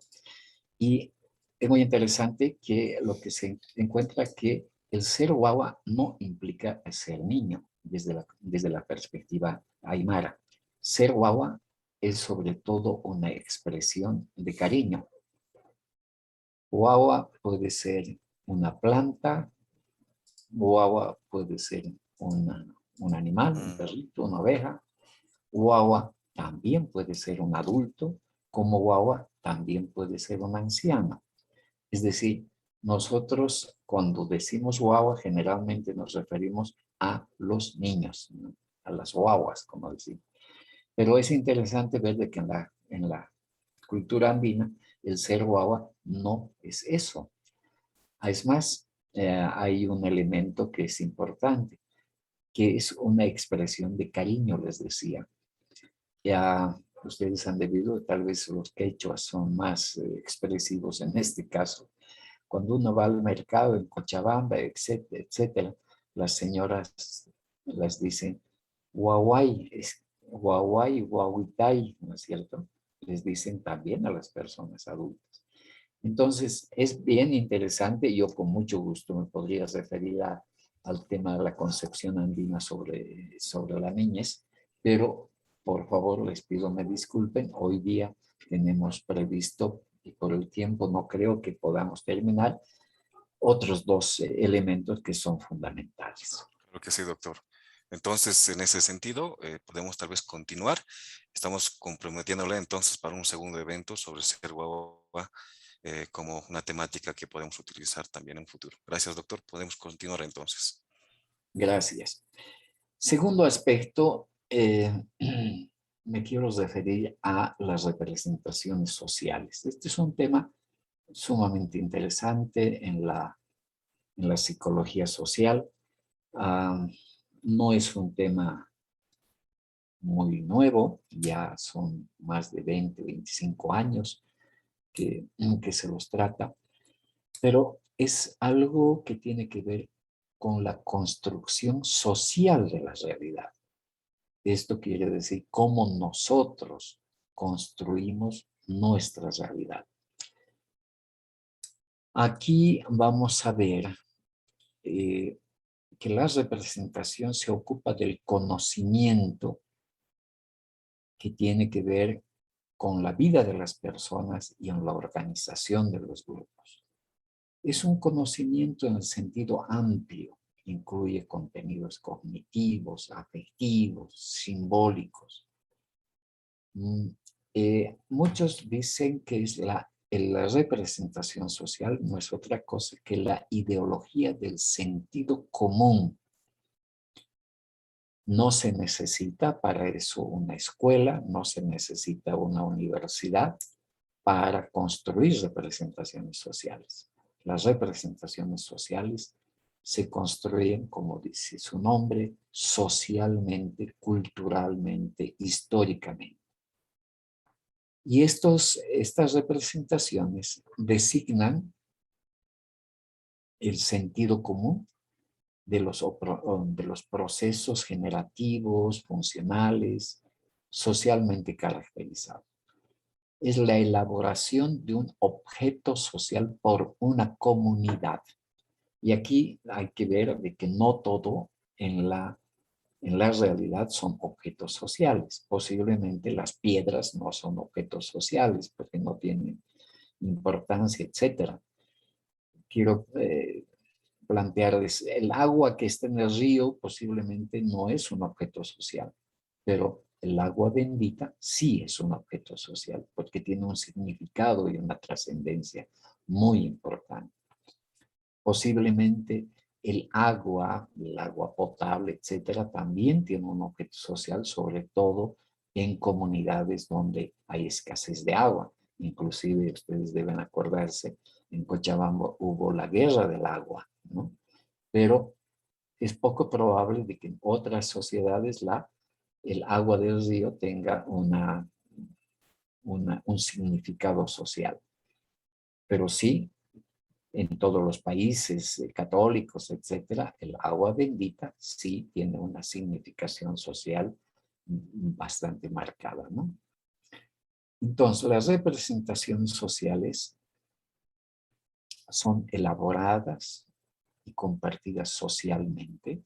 Y es muy interesante que lo que se encuentra que el ser guagua no implica ser niño desde la perspectiva aymara. Ser guagua es sobre todo una expresión de cariño. Guagua puede ser una planta, guagua puede ser un animal, un perrito, una oveja. Guagua también puede ser un adulto, como guagua también puede ser un anciano. Es decir, nosotros cuando decimos guagua generalmente nos referimos a los niños, ¿no? A las guaguas, como decimos. Pero es interesante ver de que en la cultura andina el ser guagua no es eso. Es más, hay un elemento que es importante, que es una expresión de cariño, les decía. Ya ustedes han debido, tal vez los quechuas son más expresivos en este caso. Cuando uno va al mercado en Cochabamba, etcétera, etcétera, las señoras las dicen guaguay, guaguay, guaguitay, ¿no es cierto? Les dicen también a las personas adultas. Entonces, es bien interesante. Yo con mucho gusto me podría referir al tema de la concepción andina sobre la niñez, pero por favor les pido me disculpen. Hoy día tenemos previsto, y por el tiempo no creo que podamos terminar, otros dos elementos que son fundamentales. Creo que sí, doctor. Entonces, en ese sentido, podemos tal vez continuar. Estamos comprometiéndole entonces para un segundo evento sobre ser guagua como una temática que podemos utilizar también en futuro. Gracias, doctor. Podemos continuar entonces. Gracias. Segundo aspecto, me quiero referir a las representaciones sociales. Este es un tema sumamente interesante en la psicología social. No es un tema muy nuevo, ya son más de 20, 25 años que se los trata, pero es algo que tiene que ver con la construcción social de la realidad. Esto quiere decir cómo nosotros construimos nuestra realidad. Aquí vamos a ver que la representación se ocupa del conocimiento que tiene que ver con la vida de las personas y en la organización de los grupos. Es un conocimiento en el sentido amplio, incluye contenidos cognitivos, afectivos, simbólicos. Muchos dicen que es la representación social no es otra cosa que la ideología del sentido común. No se necesita para eso una escuela, no se necesita una universidad para construir representaciones sociales. Las representaciones sociales se construyen, como dice su nombre, socialmente, culturalmente, históricamente. Y estas representaciones designan el sentido común de los procesos generativos, funcionales, socialmente caracterizados. Es la elaboración de un objeto social por una comunidad. Y aquí hay que ver de que no todo en la realidad son objetos sociales. Posiblemente las piedras no son objetos sociales porque no tienen importancia, etc. Quiero plantear, el agua que está en el río posiblemente no es un objeto social, pero el agua bendita sí es un objeto social porque tiene un significado y una trascendencia muy importante. Posiblemente el agua potable, etcétera, también tiene un objeto social, sobre todo en comunidades donde hay escasez de agua. Inclusive ustedes deben acordarse, en Cochabamba hubo la guerra del agua, ¿no? Pero es poco probable de que en otras sociedades el agua del río tenga un significado social. Pero sí, en todos los países católicos, etcétera, el agua bendita sí tiene una significación social bastante marcada, ¿no? Entonces, las representaciones sociales son elaboradas y compartidas socialmente.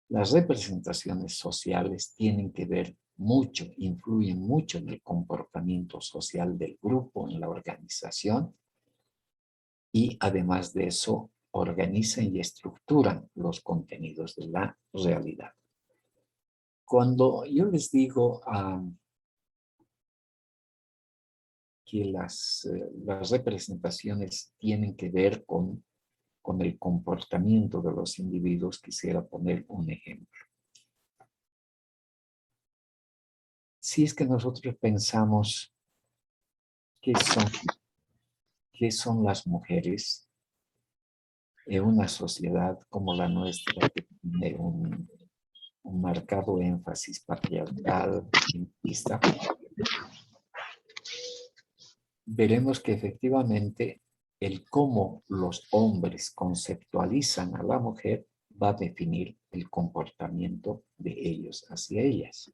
Las representaciones sociales tienen que ver mucho, influyen mucho en el comportamiento social del grupo, en la organización, y además de eso, organizan y estructuran los contenidos de la realidad. Cuando yo les digo que las representaciones tienen que ver con el comportamiento de los individuos, quisiera poner un ejemplo. Si es que nosotros pensamos qué son las mujeres en una sociedad como la nuestra, que tiene un marcado énfasis patriarcal, machista, veremos que efectivamente el cómo los hombres conceptualizan a la mujer va a definir el comportamiento de ellos hacia ellas.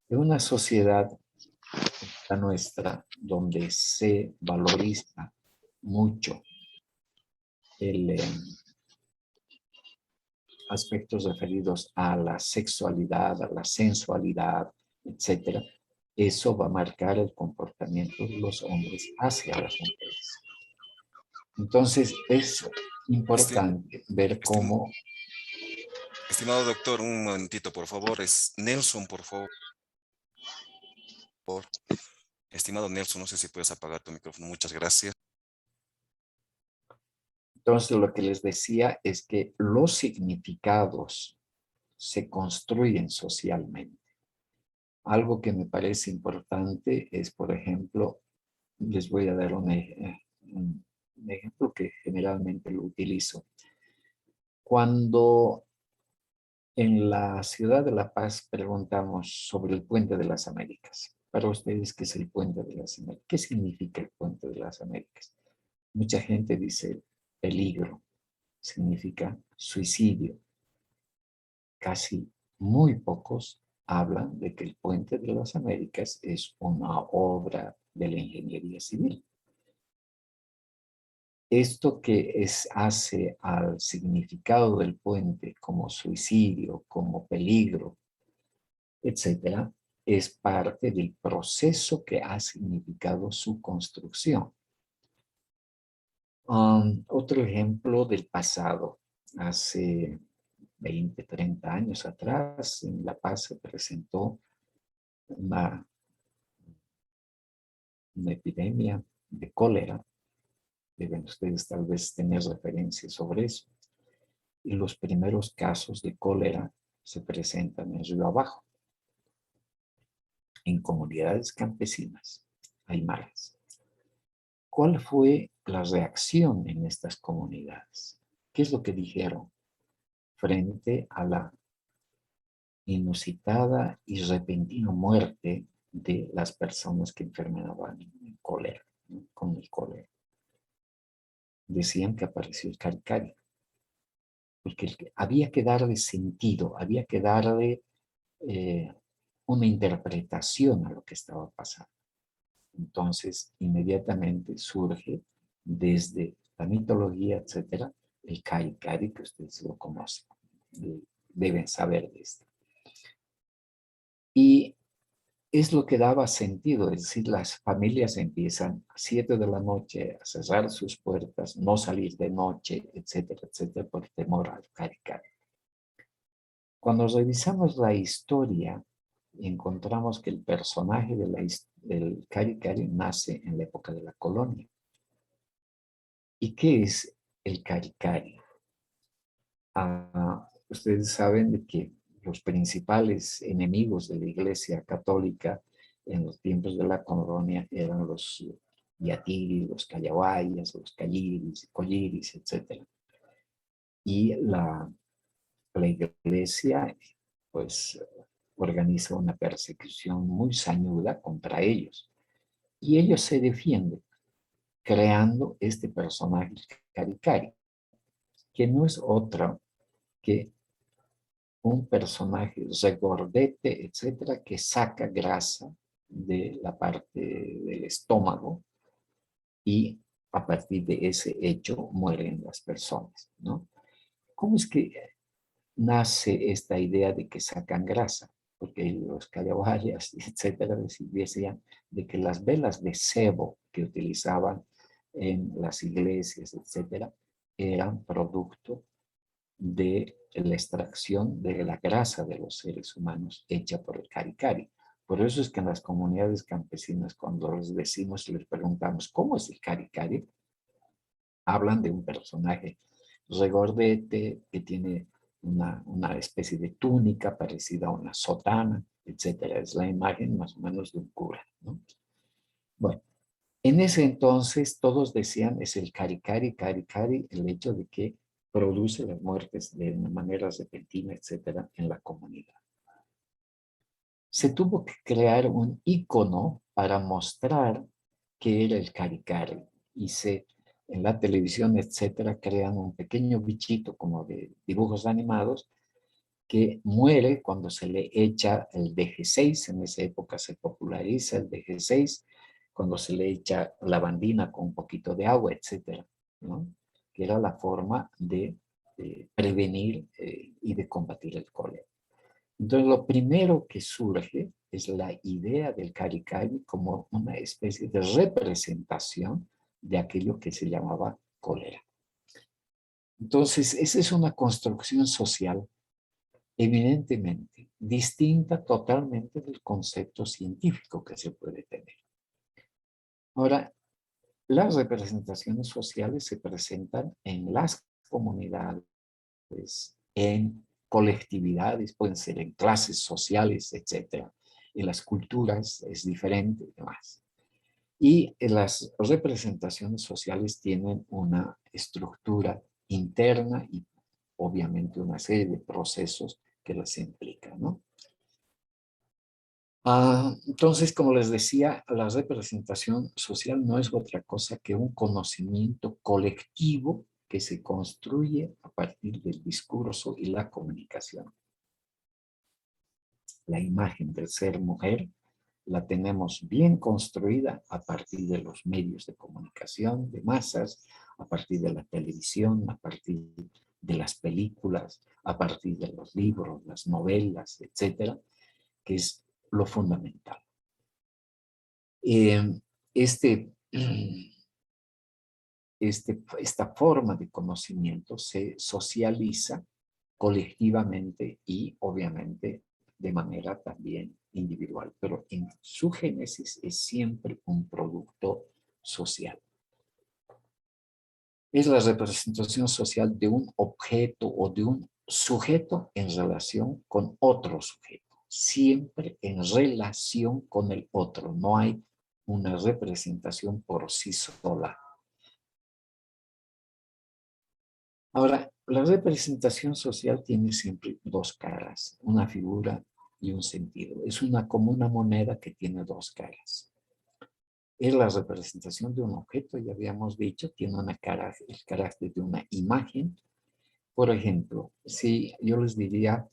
En una sociedad, la nuestra, donde se valoriza mucho aspectos referidos a la sexualidad, a la sensualidad, etcétera, eso va a marcar el comportamiento de los hombres hacia las mujeres. Entonces, es importante ver cómo... Estimado doctor, un momentito, por favor. Es Nelson, por favor. Estimado Nelson, no sé si puedes apagar tu micrófono. Muchas gracias. Entonces, lo que les decía es que los significados se construyen socialmente. Algo que me parece importante es, por ejemplo, les voy a dar un ejemplo que generalmente lo utilizo. Cuando en la ciudad de La Paz preguntamos sobre el Puente de las Américas. Para ustedes, ¿qué es el Puente de las Américas? ¿Qué significa el Puente de las Américas? Mucha gente dice peligro, significa suicidio. Casi muy pocos hablan de que el Puente de las Américas es una obra de la ingeniería civil. Esto que hace al significado del puente como suicidio, como peligro, etcétera, es parte del proceso que ha significado su construcción. Otro ejemplo del pasado. Hace 20, 30 años atrás, en La Paz se presentó una epidemia de cólera. Deben ustedes tal vez tener referencias sobre eso. Y los primeros casos de cólera se presentan en Río Abajo, en comunidades campesinas aymaras. ¿Cuál fue la reacción en estas comunidades? ¿Qué es lo que dijeron frente a la inusitada y repentina muerte de las personas que enfermaban en cólera, ¿no? Con el cólera? Decían que apareció el cari-cari, porque había que darle sentido, había que darle una interpretación a lo que estaba pasando. Entonces, inmediatamente surge desde la mitología, etcétera, el cari-cari, que ustedes lo conocen, deben saber de esto. Y es lo que daba sentido, es decir, las familias empiezan a 7 de la noche a cerrar sus puertas, no salir de noche, etcétera, etcétera, por temor al cari-cari. Cuando revisamos la historia, encontramos que el personaje del cari-cari nace en la época de la colonia. ¿Y qué es el cari-cari? Ustedes saben de que los principales enemigos de la Iglesia Católica en los tiempos de la colonia eran los yatiris, los cayahuayas, los calliris, colliris, etc. Y la Iglesia, pues, organiza una persecución muy sañuda contra ellos. Y ellos se defienden creando este personaje cari-cari, que no es otro que un personaje regordete, etcétera, que saca grasa de la parte del estómago y a partir de ese hecho mueren las personas, ¿no? ¿Cómo es que nace esta idea de que sacan grasa? Porque los cayahuayas, etcétera, decían de que las velas de cebo que utilizaban en las iglesias, etcétera, eran producto de la extracción de la grasa de los seres humanos hecha por el cari-cari. Por eso es que en las comunidades campesinas, cuando les decimos, les preguntamos, ¿cómo es el cari-cari? Hablan de un personaje regordete que tiene una especie de túnica parecida a una sotana, etcétera. Es la imagen más o menos de un cura, ¿no? Bueno, en ese entonces todos decían es el cari-cari, cari-cari, el hecho de que produce las muertes de una manera repentina, etcétera, en la comunidad. Se tuvo que crear un icono para mostrar qué era el cari-cari y en la televisión, etcétera, crean un pequeño bichito como de dibujos animados que muere cuando se le echa el DG6, en esa época se populariza el DG6, cuando se le echa lavandina con un poquito de agua, etcétera, ¿no? Que era la forma de prevenir y de combatir el cólera. Entonces, lo primero que surge es la idea del cari-cari como una especie de representación de aquello que se llamaba cólera. Entonces, esa es una construcción social evidentemente distinta totalmente del concepto científico que se puede tener. Ahora, las representaciones sociales se presentan en las comunidades, en colectividades, pueden ser en clases sociales, etc. En las culturas es diferente y demás. Y las representaciones sociales tienen una estructura interna y obviamente una serie de procesos que las implican, ¿no? Entonces, como les decía, la representación social no es otra cosa que un conocimiento colectivo que se construye a partir del discurso y la comunicación. La imagen del ser mujer la tenemos bien construida a partir de los medios de comunicación, de masas, a partir de la televisión, a partir de las películas, a partir de los libros, las novelas, etcétera, que es lo fundamental. Esta forma de conocimiento se socializa colectivamente y obviamente de manera también individual, pero en su génesis es siempre un producto social. Es la representación social de un objeto o de un sujeto en relación con otro sujeto, siempre en relación con el otro, no hay una representación por sí sola. Ahora, la representación social tiene siempre dos caras, una figura y un sentido. Es como una moneda que tiene dos caras. Es la representación de un objeto, ya habíamos dicho, tiene el carácter de una imagen. Por ejemplo, si yo les diría,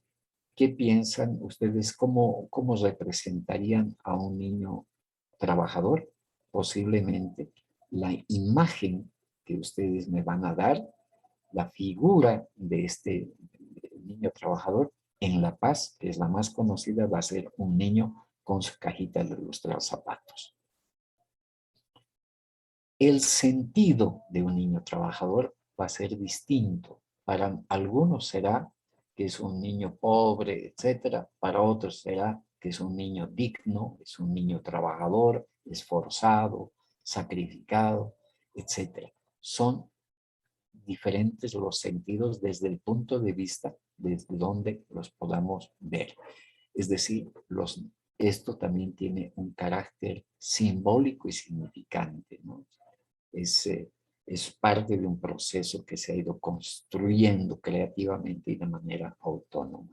¿qué piensan ustedes? ¿Cómo representarían a un niño trabajador? Posiblemente la imagen que ustedes me van a dar, la figura de este niño trabajador en La Paz, que es la más conocida, va a ser un niño con su cajita de ilustrar zapatos. El sentido de un niño trabajador va a ser distinto. Para algunos será que es un niño pobre, etcétera. Para otros será que es un niño digno, es un niño trabajador, esforzado, sacrificado, etcétera. Son diferentes los sentidos desde el punto de vista desde donde los podamos ver. Es decir, esto también tiene un carácter simbólico y significante, ¿no? Es parte de un proceso que se ha ido construyendo creativamente y de manera autónoma.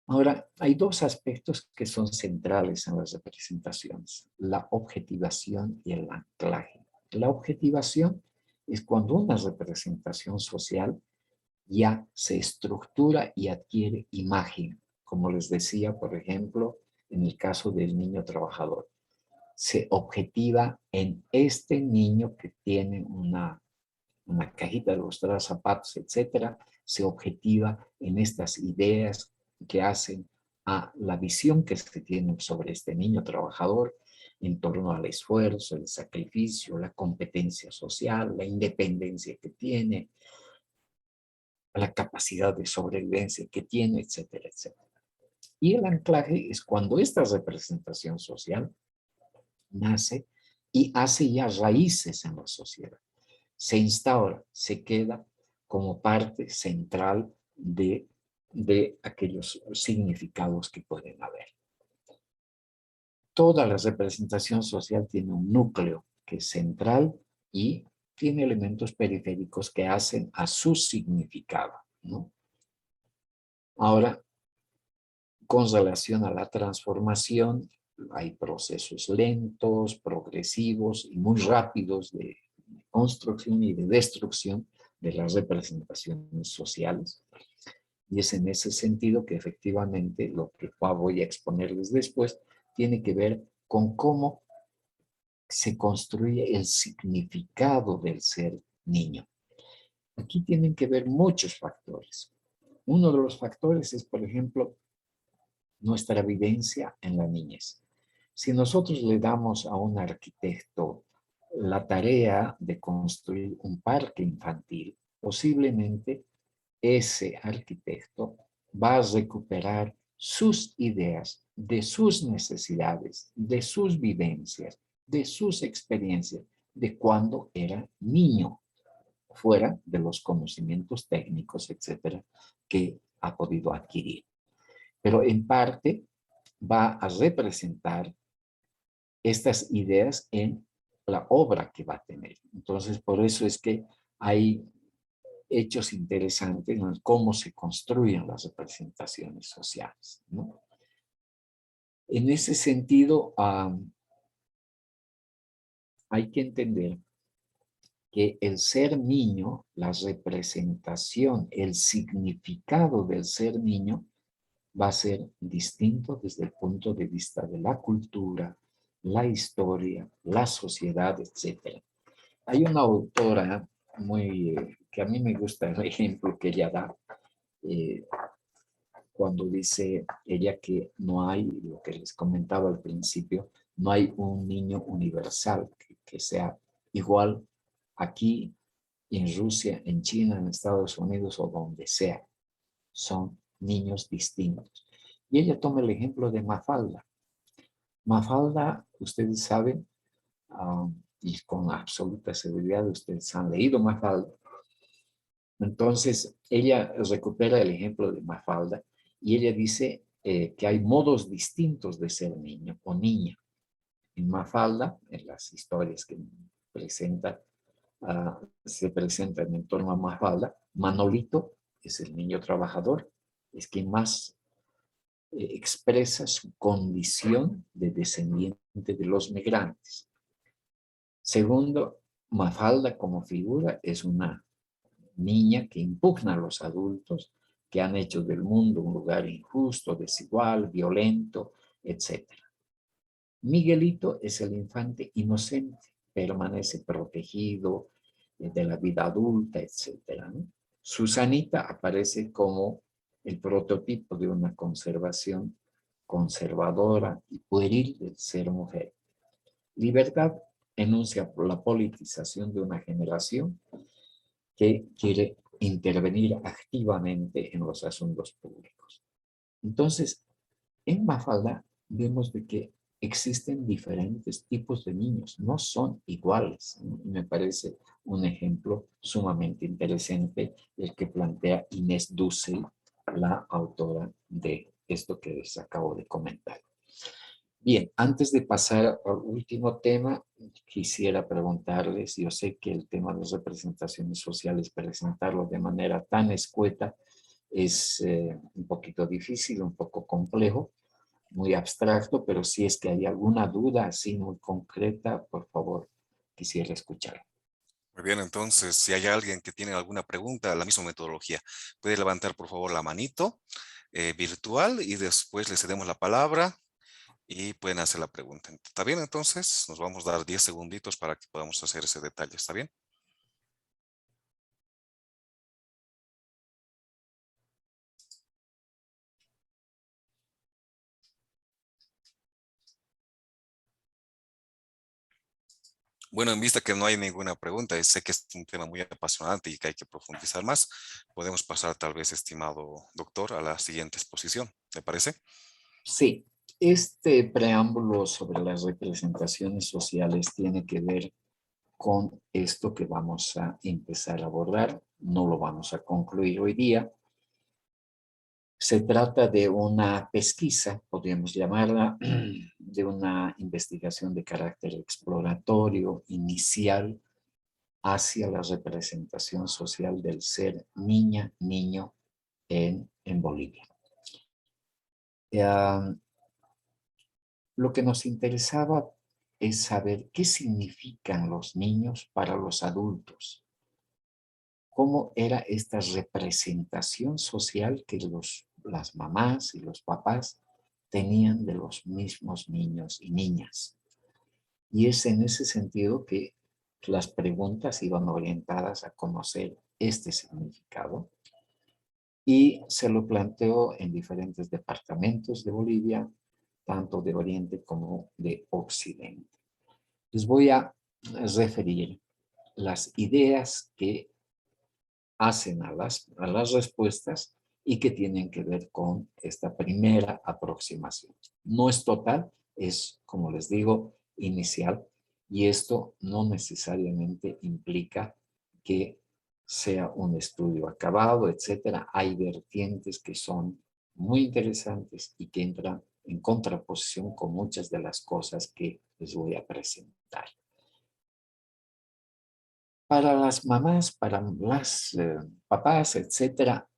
Ahora, hay dos aspectos que son centrales en las representaciones, la objetivación y el anclaje. La objetivación es cuando una representación social ya se estructura y adquiere imagen, como les decía, por ejemplo, en el caso del niño trabajador. Se objetiva en este niño que tiene una cajita de ilustrar zapatos, etcétera, se objetiva en estas ideas que hacen a la visión que se tiene sobre este niño trabajador en torno al esfuerzo, el sacrificio, la competencia social, la independencia que tiene, la capacidad de sobrevivencia que tiene, etcétera, etcétera. Y el anclaje es cuando esta representación social nace y hace ya raíces en la sociedad. Se instaura, se queda como parte central de aquellos significados que pueden haber. Toda la representación social tiene un núcleo que es central y tiene elementos periféricos que hacen a su significado, ¿no? Ahora, con relación a la transformación, hay procesos lentos, progresivos y muy rápidos de construcción y de destrucción de las representaciones sociales. Y es en ese sentido que efectivamente lo que voy a exponerles después tiene que ver con cómo se construye el significado del ser niño. Aquí tienen que ver muchos factores. Uno de los factores es, por ejemplo, nuestra vivencia en la niñez. Si nosotros le damos a un arquitecto la tarea de construir un parque infantil, posiblemente ese arquitecto va a recuperar sus ideas de sus necesidades, de sus vivencias, de sus experiencias, de cuando era niño, fuera de los conocimientos técnicos, etcétera, que ha podido adquirir. Pero en parte va a representar estas ideas en la obra que va a tener. Entonces, por eso es que hay hechos interesantes en cómo se construyen las representaciones sociales, ¿no? En ese sentido, hay que entender que el ser niño, la representación, el significado del ser niño va a ser distinto desde el punto de vista de la cultura, la historia, la sociedad, etc. Hay una autora que a mí me gusta el ejemplo que ella da cuando dice ella que no hay, lo que les comentaba al principio, no hay un niño universal que sea igual aquí, en Rusia, en China, en Estados Unidos o donde sea. Son niños distintos. Y ella toma el ejemplo de Mafalda. Mafalda, ustedes saben, y con absoluta seguridad ustedes han leído Mafalda. Entonces, ella recupera el ejemplo de Mafalda y ella dice que hay modos distintos de ser niño o niña. En Mafalda, en las historias que presenta, se presentan en torno a Mafalda, Manolito es el niño trabajador, es quien más expresa su condición de descendiente de los migrantes. Segundo, Mafalda como figura es una niña que impugna a los adultos que han hecho del mundo un lugar injusto, desigual, violento, etc. Miguelito es el infante inocente, permanece protegido de la vida adulta, etc. ¿no? Susanita aparece como el prototipo de una conservación conservadora y pueril del ser mujer. Libertad enuncia la politización de una generación que quiere intervenir activamente en los asuntos públicos. Entonces, en Mafalda vemos de que existen diferentes tipos de niños, no son iguales. Me parece un ejemplo sumamente interesante el que plantea Inés Dussel, la autora de esto que les acabo de comentar. Bien, antes de pasar al último tema, quisiera preguntarles, yo sé que el tema de las representaciones sociales, presentarlo de manera tan escueta, es un poquito difícil, un poco complejo, muy abstracto, pero si es que hay alguna duda así muy concreta, por favor, quisiera escuchar. Muy bien, entonces, si hay alguien que tiene alguna pregunta, la misma metodología, puede levantar por favor la manito virtual y después le cedemos la palabra y pueden hacer la pregunta. ¿Está bien? Entonces, nos vamos a dar 10 segunditos para que podamos hacer ese detalle. ¿Está bien? Bueno, en vista que no hay ninguna pregunta, y sé que es un tema muy apasionante y que hay que profundizar más, podemos pasar tal vez, estimado doctor, a la siguiente exposición. ¿Le parece? Sí, este preámbulo sobre las representaciones sociales tiene que ver con esto que vamos a empezar a abordar. No lo vamos a concluir hoy día. Se trata de una pesquisa, podríamos llamarla, de una investigación de carácter exploratorio, inicial, hacia la representación social del ser niña, niño en Bolivia. Lo que nos interesaba es saber qué significan los niños para los adultos. Cómo era esta representación social que las mamás y los papás tenían de los mismos niños y niñas. Y es en ese sentido que las preguntas iban orientadas a conocer este significado. Y se lo planteó en diferentes departamentos de Bolivia, tanto de Oriente como de Occidente. Les voy a referir las ideas que hacen a las respuestas y que tienen que ver con esta primera aproximación. No es total, es, como les digo, inicial, y esto no necesariamente implica que sea un estudio acabado, etcétera. Hay vertientes que son muy interesantes y que entran en contraposición con muchas de las cosas que les voy a presentar. Para las mamás, para las papás, etcétera,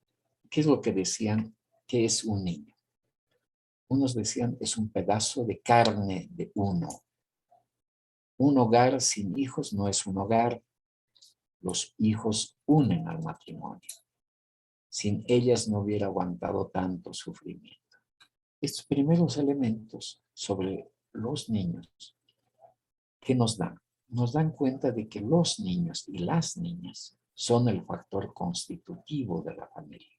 ¿qué es lo que decían? ¿Qué es un niño? Unos decían, es un pedazo de carne de uno. Un hogar sin hijos no es un hogar. Los hijos unen al matrimonio. Sin ellas no hubiera aguantado tanto sufrimiento. Estos primeros elementos sobre los niños, ¿qué nos dan? nos dan cuenta de que los niños y las niñas son el factor constitutivo de la familia.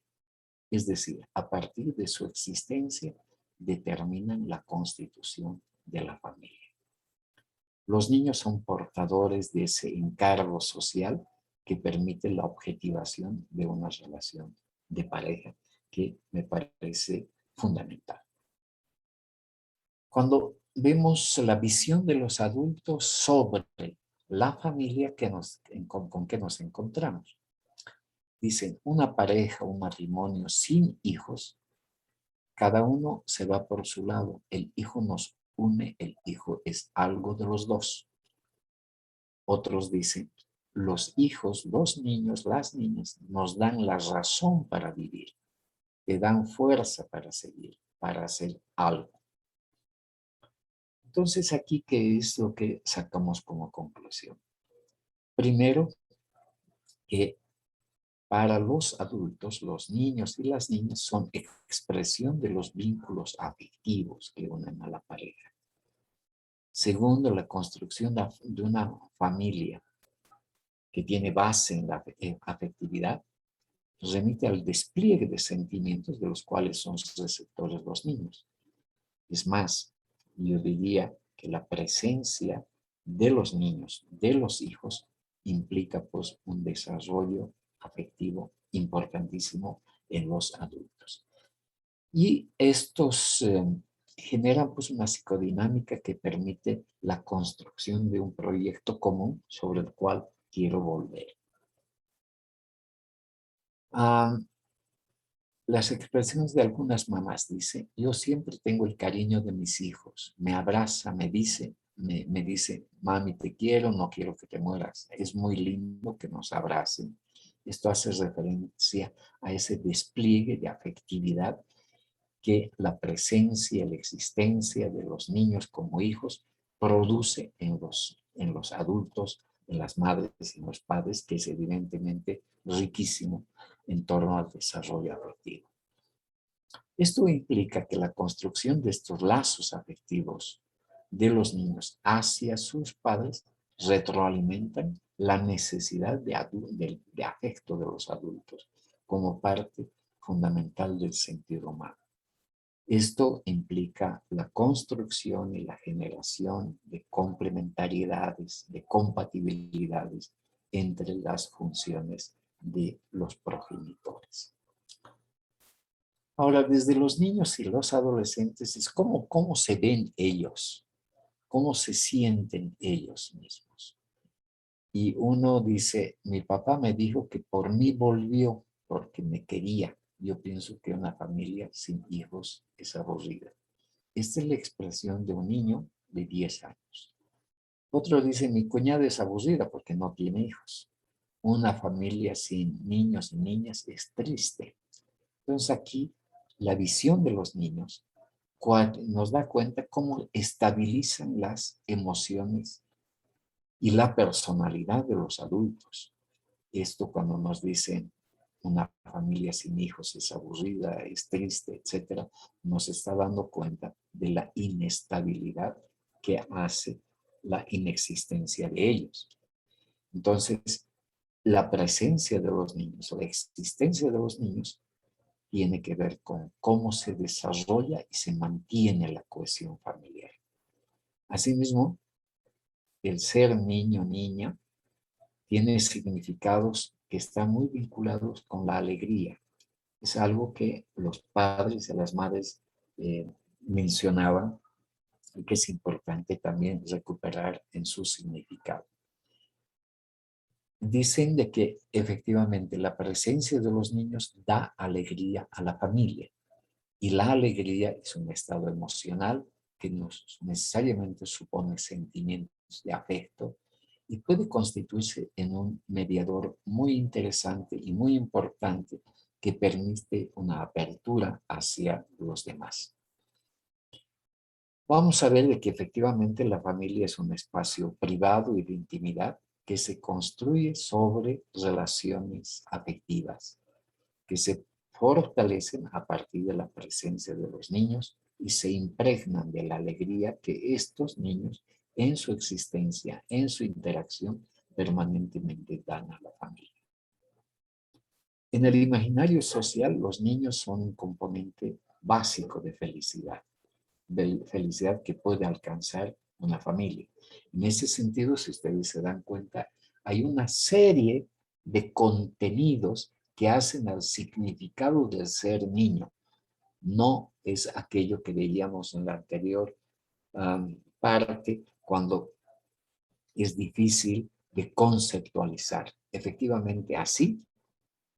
Es decir, a partir de su existencia determinan la constitución de la familia. Los niños son portadores de ese encargo social que permite la objetivación de una relación de pareja, que me parece fundamental. Cuando vemos la visión de los adultos sobre la familia con que nos encontramos, dicen, una pareja, un matrimonio sin hijos, cada uno se va por su lado. El hijo nos une, el hijo es algo de los dos. Otros dicen, los hijos, los niños, las niñas nos dan la razón para vivir, te dan fuerza para seguir, para hacer algo. Entonces, aquí, ¿qué es lo que sacamos como conclusión? Primero, que para los adultos, los niños y las niñas son expresión de los vínculos afectivos que unen a la pareja. Segundo, la construcción de una familia que tiene base en la afectividad remite al despliegue de sentimientos de los cuales son receptores los niños. Es más, yo diría que la presencia de los niños, de los hijos, implica pues un desarrollo afectivo importantísimo en los adultos. Y estos generan pues una psicodinámica que permite la construcción de un proyecto común sobre el cual quiero volver. Las expresiones de algunas mamás dicen, yo siempre tengo el cariño de mis hijos, me abraza, me dice, mami, te quiero, no quiero que te mueras. Es muy lindo que nos abracen. Esto hace referencia a ese despliegue de afectividad que la presencia, la existencia de los niños como hijos produce en los adultos, en las madres y en los padres, que es evidentemente riquísimo en torno al desarrollo afectivo. Esto implica que la construcción de estos lazos afectivos de los niños hacia sus padres retroalimentan la necesidad de afecto de los adultos como parte fundamental del sentido humano. Esto implica la construcción y la generación de complementariedades, de compatibilidades entre las funciones de los progenitores. Ahora, desde los niños y los adolescentes es cómo se ven ellos, cómo se sienten ellos mismos. Y uno dice, mi papá me dijo que por mí volvió porque me quería. Yo pienso que una familia sin hijos es aburrida. Esta es la expresión de un niño de 10 años. Otro dice, mi cuñada es aburrida porque no tiene hijos. Una familia sin niños y niñas es triste. Entonces aquí la visión de los niños nos da cuenta cómo estabilizan las emociones y la personalidad de los adultos. Esto cuando nos dicen una familia sin hijos es aburrida, es triste, etc., nos está dando cuenta de la inestabilidad que hace la inexistencia de ellos. Entonces, la presencia de los niños, la existencia de los niños, tiene que ver con cómo se desarrolla y se mantiene la cohesión familiar. Asimismo, el ser niño, niña, tiene significados que están muy vinculados con la alegría. Es algo que los padres y las madres mencionaban y que es importante también recuperar en su significado. Dicen de que efectivamente la presencia de los niños da alegría a la familia y la alegría es un estado emocional que no necesariamente supone sentimientos de afecto y puede constituirse en un mediador muy interesante y muy importante que permite una apertura hacia los demás. Vamos a ver de que efectivamente la familia es un espacio privado y de intimidad que se construye sobre relaciones afectivas, que se fortalecen a partir de la presencia de los niños y se impregnan de la alegría que estos niños en su existencia, en su interacción, permanentemente dan a la familia. En el imaginario social, los niños son un componente básico de felicidad que puede alcanzar una familia. En ese sentido, si ustedes se dan cuenta, hay una serie de contenidos que hacen al significado del ser niño. No es aquello que veíamos en la anterior parte, cuando es difícil de conceptualizar. Efectivamente, así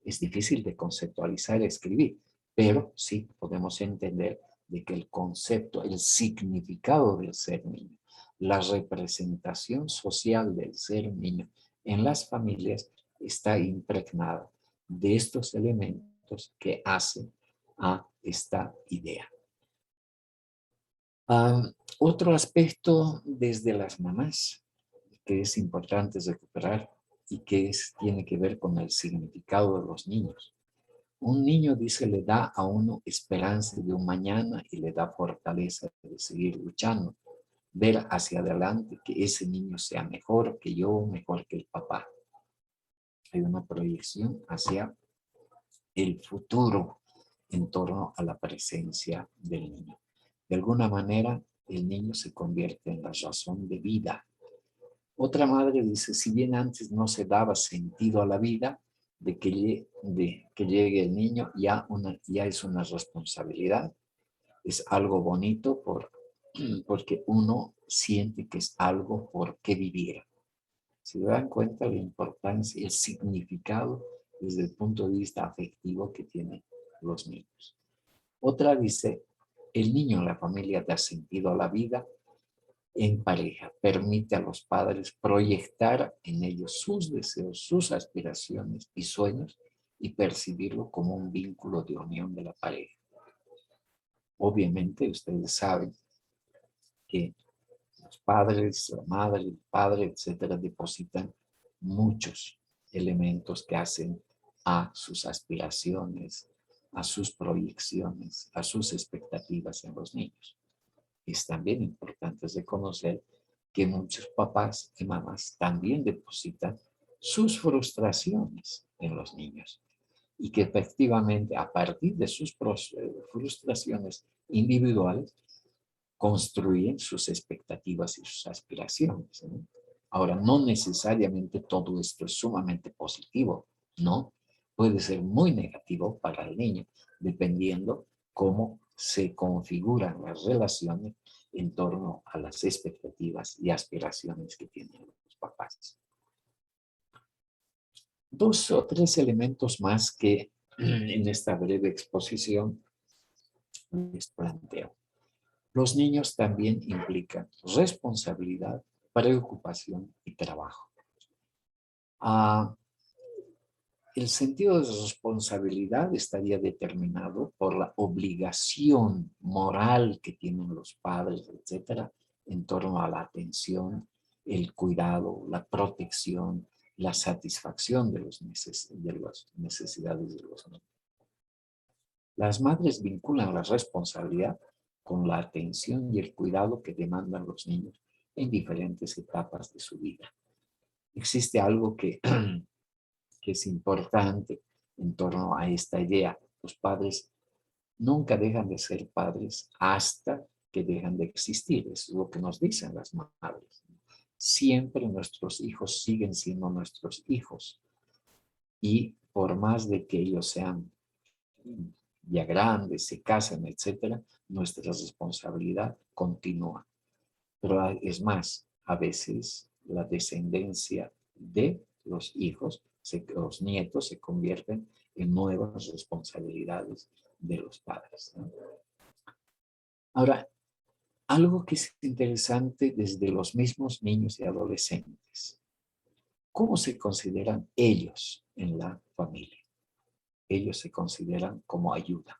es difícil de conceptualizar y escribir, pero sí podemos entender de que el concepto, el significado del ser niño, la representación social del ser niño en las familias está impregnada de estos elementos que hacen a esta idea. Otro aspecto desde las mamás que es importante recuperar y que tiene que ver con el significado de los niños. Un niño, dice, le da a uno esperanza de un mañana y le da fortaleza de seguir luchando, ver hacia adelante que ese niño sea mejor que yo, mejor que el papá. Hay una proyección hacia el futuro en torno a la presencia del niño. De alguna manera, el niño se convierte en la razón de vida. Otra madre dice, si bien antes no se daba sentido a la vida, de que llegue el niño ya es una responsabilidad, es algo bonito porque uno siente que es algo por qué vivir. Se dan cuenta la importancia, el significado desde el punto de vista afectivo que tienen los niños. Otra dice, el niño en la familia da sentido a la vida en pareja, permite a los padres proyectar en ellos sus deseos, sus aspiraciones y sueños y percibirlo como un vínculo de unión de la pareja. Obviamente ustedes saben que los padres, la madre, el padre, etcétera, depositan muchos elementos que hacen a sus aspiraciones, a sus proyecciones, a sus expectativas en los niños. Es también importante reconocer que muchos papás y mamás también depositan sus frustraciones en los niños y que efectivamente a partir de sus frustraciones individuales construyen sus expectativas y sus aspiraciones, ¿no? Ahora, no necesariamente todo esto es sumamente positivo, ¿no? Puede ser muy negativo para el niño, dependiendo cómo se configuran las relaciones en torno a las expectativas y aspiraciones que tienen los papás. 2 o 3 elementos más que en esta breve exposición les planteo. Los niños también implican responsabilidad, preocupación y trabajo. El sentido de responsabilidad estaría determinado por la obligación moral que tienen los padres, etcétera, en torno a la atención, el cuidado, la protección, la satisfacción de las necesidades de los niños. Las madres vinculan la responsabilidad con la atención y el cuidado que demandan los niños en diferentes etapas de su vida. Existe algo que es importante en torno a esta idea. Los padres nunca dejan de ser padres hasta que dejan de existir. Es lo que nos dicen las madres. Siempre nuestros hijos siguen siendo nuestros hijos. Y por más de que ellos sean ya grandes, se casan, etcétera, nuestra responsabilidad continúa. Pero es más, a veces la descendencia de los hijos, los nietos se convierten en nuevas responsabilidades de los padres, ¿no? Ahora, algo que es interesante desde los mismos niños y adolescentes. ¿Cómo se consideran ellos en la familia? Ellos se consideran como ayuda.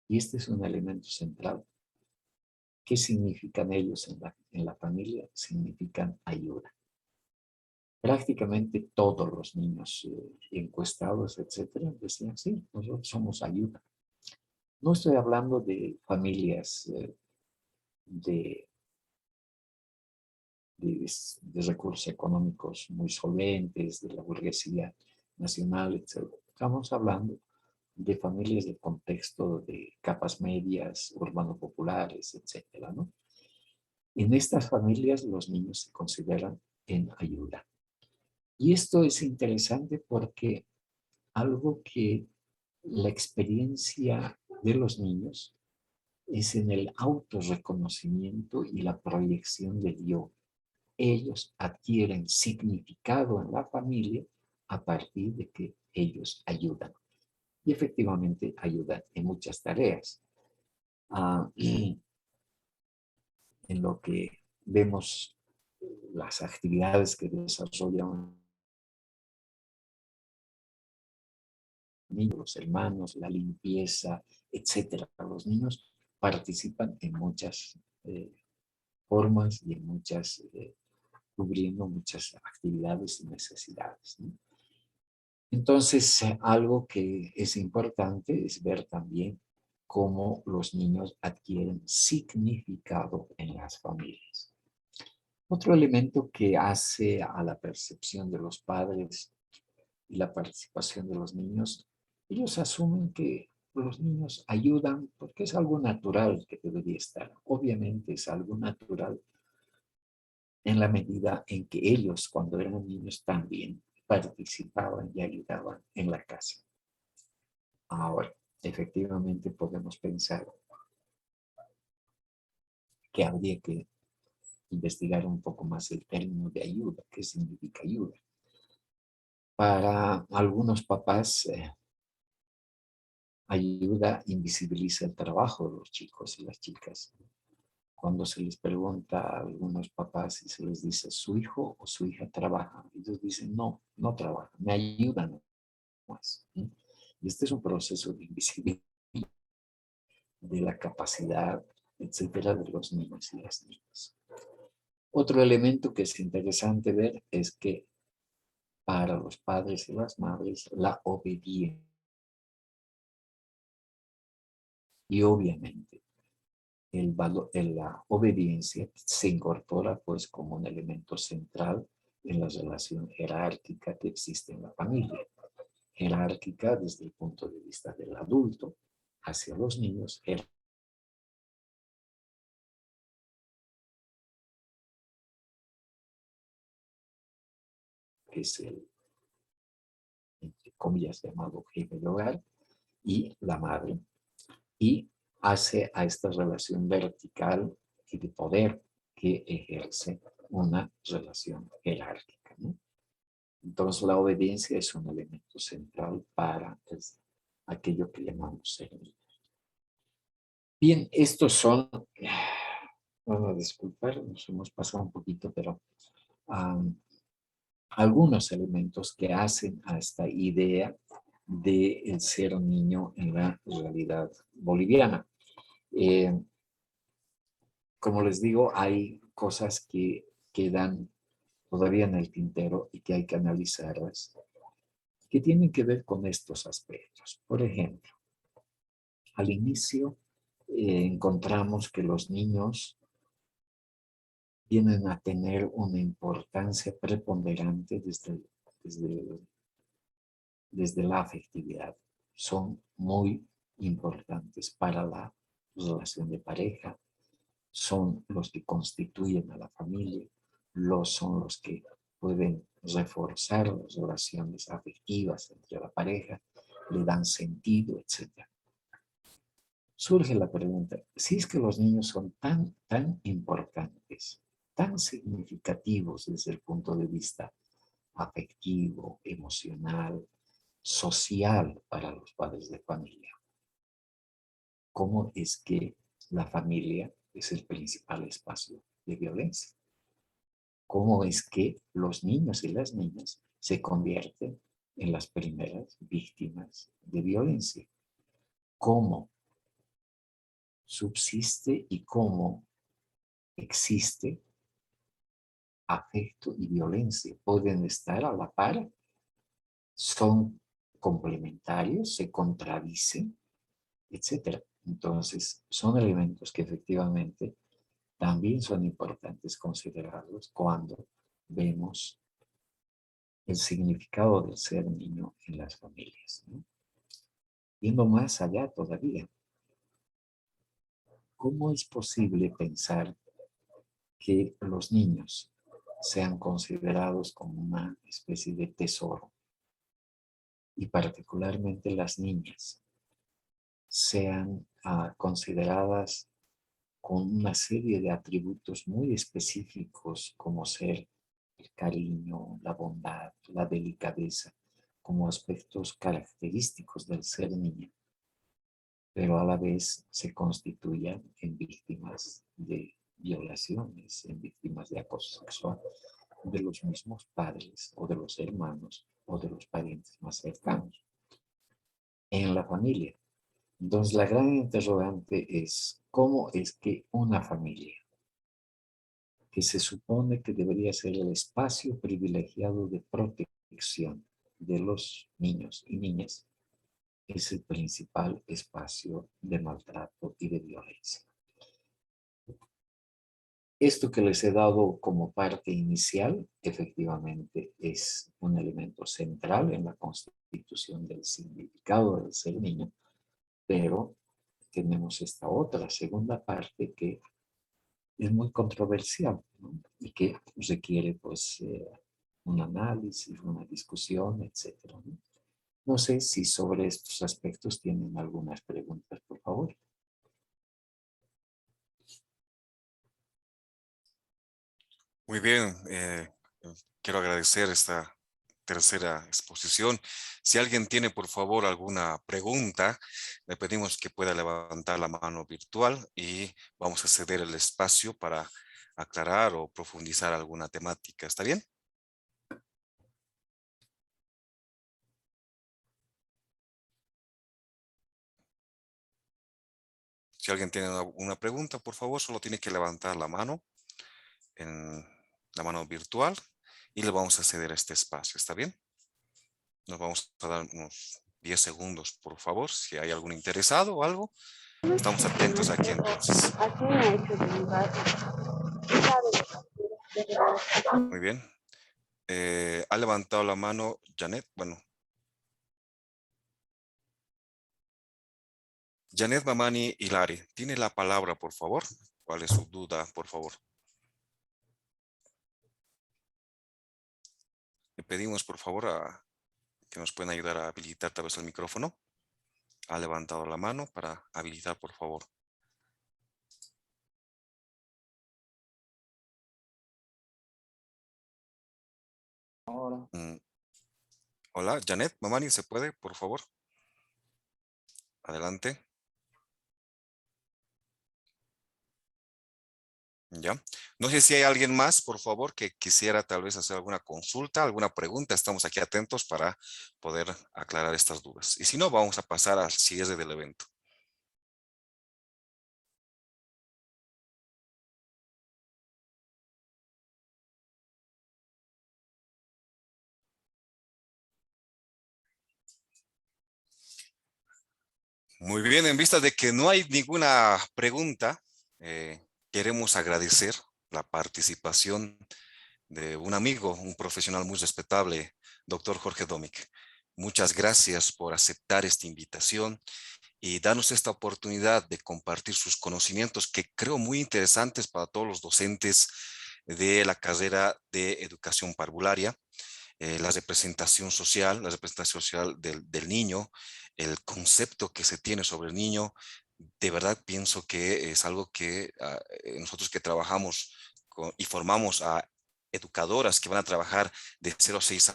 Y este es un elemento central. ¿Qué significan ellos en la familia? Significan ayuda. Prácticamente todos los niños encuestados, etcétera, decían, sí, nosotros somos ayuda. No estoy hablando de familias de de recursos económicos muy solventes, de la burguesía nacional, etc. Estamos hablando de familias de contexto de capas medias, urbano-populares, etcétera, ¿no? En estas familias los niños se consideran en ayuda. Y esto es interesante porque algo que la experiencia de los niños es en el autorreconocimiento y la proyección del yo. Ellos adquieren significado en la familia a partir de que ellos ayudan. Y efectivamente ayudan en muchas tareas. En lo que vemos las actividades que desarrollan los hermanos, la limpieza, etcétera. Los niños participan en muchas formas y en muchas, cubriendo muchas actividades y necesidades, ¿no? Entonces, algo que es importante es ver también cómo los niños adquieren significado en las familias. Otro elemento que hace a la percepción de los padres y la participación de los niños, ellos asumen que los niños ayudan porque es algo natural que debería estar. Obviamente es algo natural en la medida en que ellos, cuando eran niños, también participaban y ayudaban en la casa. Ahora, efectivamente podemos pensar que habría que investigar un poco más el término de ayuda. ¿Qué significa ayuda? Para algunos papás, ayuda invisibiliza el trabajo de los chicos y las chicas. Cuando se les pregunta a algunos papás y se les dice, ¿su hijo o su hija trabaja? Ellos dicen, no, no trabaja, me ayudan más. Y este es un proceso de invisibilidad de la capacidad, etcétera, de los niños y las niñas. Otro elemento que es interesante ver es que para los padres y las madres la obediencia. Y obviamente la obediencia se incorpora pues como un elemento central en la relación jerárquica que existe en la familia. Jerárquica desde el punto de vista del adulto hacia los niños, que es el, entre comillas, llamado jefe de hogar, y la madre. Y hace a esta relación vertical y de poder que ejerce una relación jerárquica, ¿no? Entonces la obediencia es un elemento central para aquello que llamamos servir. Bien, estos son, vamos a disculpar, nos hemos pasado un poquito, pero algunos elementos que hacen a esta idea de el ser niño en la realidad boliviana. Como les digo, hay cosas que quedan todavía en el tintero y que hay que analizarlas, que tienen que ver con estos aspectos. Por ejemplo, al inicio encontramos que los niños vienen a tener una importancia preponderante desde la afectividad. Son muy importantes para la relación de pareja, son los que constituyen a la familia, son los que pueden reforzar las relaciones afectivas entre la pareja, le dan sentido, etc. Surge la pregunta, si es que los niños son tan importantes, tan significativos desde el punto de vista afectivo, emocional, social para los padres de familia, ¿cómo es que la familia es el principal espacio de violencia? ¿Cómo es que los niños y las niñas se convierten en las primeras víctimas de violencia? ¿Cómo subsiste y cómo existe afecto y violencia? ¿Pueden estar a la par? ¿Son complementarios? ¿Se contradicen? Etcétera. Entonces, son elementos que efectivamente también son importantes considerarlos cuando vemos el significado del ser niño en las familias, ¿no? Yendo más allá todavía, ¿cómo es posible pensar que los niños sean considerados como una especie de tesoro y particularmente las niñas sean consideradas con una serie de atributos muy específicos como ser el cariño, la bondad, la delicadeza, como aspectos característicos del ser niño, pero a la vez se constituyan en víctimas de violaciones, en víctimas de acoso sexual de los mismos padres o de los hermanos o de los parientes más cercanos en la familia? Entonces, la gran interrogante es, ¿cómo es que una familia que se supone que debería ser el espacio privilegiado de protección de los niños y niñas es el principal espacio de maltrato y de violencia? Esto que les he dado como parte inicial, efectivamente, es un elemento central en la constitución del significado del ser niño, pero tenemos esta otra segunda parte que es muy controversial, ¿no? Y que requiere, pues, un análisis, una discusión, etcétera, ¿no? No sé si sobre estos aspectos tienen algunas preguntas, por favor. Muy bien, quiero agradecer esta tercera exposición. Si alguien tiene, por favor, alguna pregunta, le pedimos que pueda levantar la mano virtual y vamos a ceder el espacio para aclarar o profundizar alguna temática. ¿Está bien? Si alguien tiene una pregunta, por favor, solo tiene que levantar la mano en la mano virtual y le vamos a ceder este espacio. ¿Está bien? Nos vamos a dar unos 10 segundos, por favor, si hay algún interesado o algo. Estamos atentos aquí entonces. Muy bien. Ha levantado la mano Janet. Bueno. Janet Mamani Hilari, tiene la palabra, por favor. ¿Cuál es su duda, por favor? Le pedimos, por favor, que nos puedan ayudar a habilitar tal vez el micrófono. Ha levantado la mano para habilitar, por favor. Hola, Janet Mamani, ¿se puede, por favor? Adelante. Ya. No sé si hay alguien más, por favor, que quisiera tal vez hacer alguna consulta, alguna pregunta. Estamos aquí atentos para poder aclarar estas dudas. Y si no, vamos a pasar al cierre del evento. Muy bien, en vista de que no hay ninguna pregunta, queremos agradecer la participación de un amigo, un profesional muy respetable, doctor Jorge Domic. Muchas gracias por aceptar esta invitación y darnos esta oportunidad de compartir sus conocimientos que creo muy interesantes para todos los docentes de la carrera de educación parvularia. La representación social del niño, el concepto que se tiene sobre el niño. De verdad pienso que es algo que nosotros que trabajamos y formamos a educadoras que van a trabajar de 0 a 6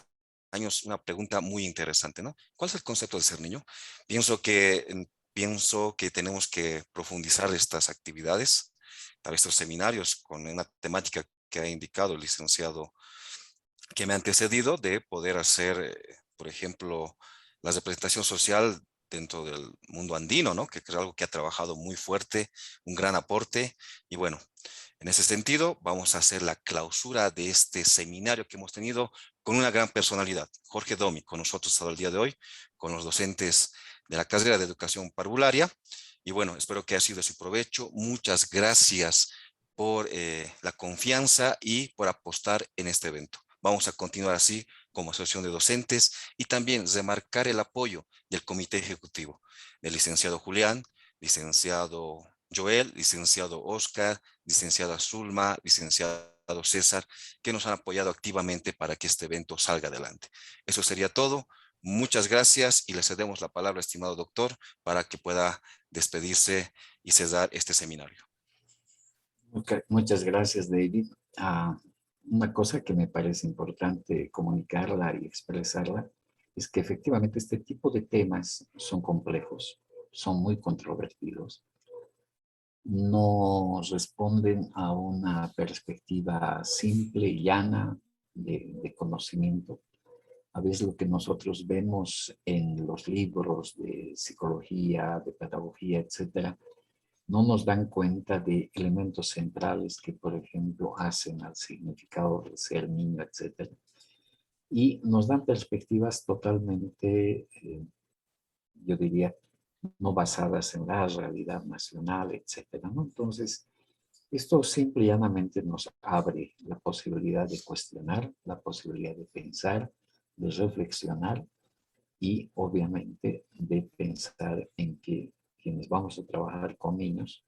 años, una pregunta muy interesante, ¿no? ¿Cuál es el concepto de ser niño? Pienso que tenemos que profundizar estas actividades, tal vez estos seminarios con una temática que ha indicado el licenciado que me ha antecedido, de poder hacer, por ejemplo, la representación social dentro del mundo andino, ¿no? Que es algo que ha trabajado muy fuerte, un gran aporte. Y bueno, en ese sentido, vamos a hacer la clausura de este seminario que hemos tenido con una gran personalidad, Jorge Domi, con nosotros hasta el día de hoy, con los docentes de la carrera de educación parvularia. Y bueno, espero que haya sido de su provecho. Muchas gracias por la confianza y por apostar en este evento. Vamos a continuar así como asociación de docentes y también remarcar el apoyo del comité ejecutivo, del licenciado Julián, licenciado Joel, licenciado Oscar, licenciada Zulma, licenciado César, que nos han apoyado activamente para que este evento salga adelante. Eso sería todo. Muchas gracias y le cedemos la palabra, estimado doctor, para que pueda despedirse y cerrar este seminario. Muchas gracias, David. Una cosa que me parece importante comunicarla y expresarla es que efectivamente este tipo de temas son complejos, son muy controvertidos, no responden a una perspectiva simple y llana de conocimiento. A veces lo que nosotros vemos en los libros de psicología, de pedagogía, etcétera, no nos dan cuenta de elementos centrales que, por ejemplo, hacen al significado de ser niño, etcétera. Y nos dan perspectivas totalmente, yo diría, no basadas en la realidad nacional, etcétera, ¿no? Entonces, esto simple y llanamente nos abre la posibilidad de cuestionar, la posibilidad de pensar, de reflexionar y obviamente de pensar en que quienes vamos a trabajar con niños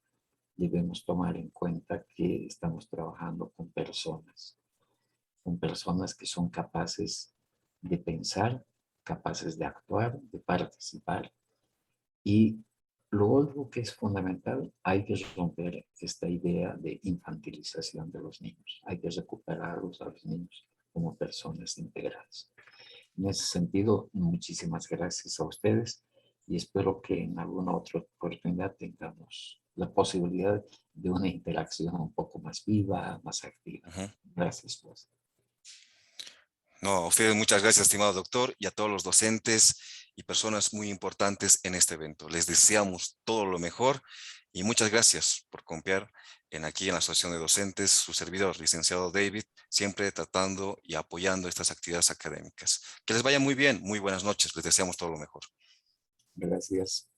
debemos tomar en cuenta que estamos trabajando con personas que son capaces de pensar, capaces de actuar, de participar. Y lo otro que es fundamental, hay que romper esta idea de infantilización de los niños. Hay que recuperarlos a los niños como personas integrales. En ese sentido, muchísimas gracias a ustedes y espero que en alguna otra oportunidad tengamos la posibilidad de una interacción un poco más viva, más activa. Gracias, pues. No, a ustedes muchas gracias, estimado doctor, y a todos los docentes y personas muy importantes en este evento. Les deseamos todo lo mejor y muchas gracias por confiar aquí en la Asociación de Docentes, su servidor, licenciado David, siempre tratando y apoyando estas actividades académicas. Que les vaya muy bien, muy buenas noches, les deseamos todo lo mejor. Gracias.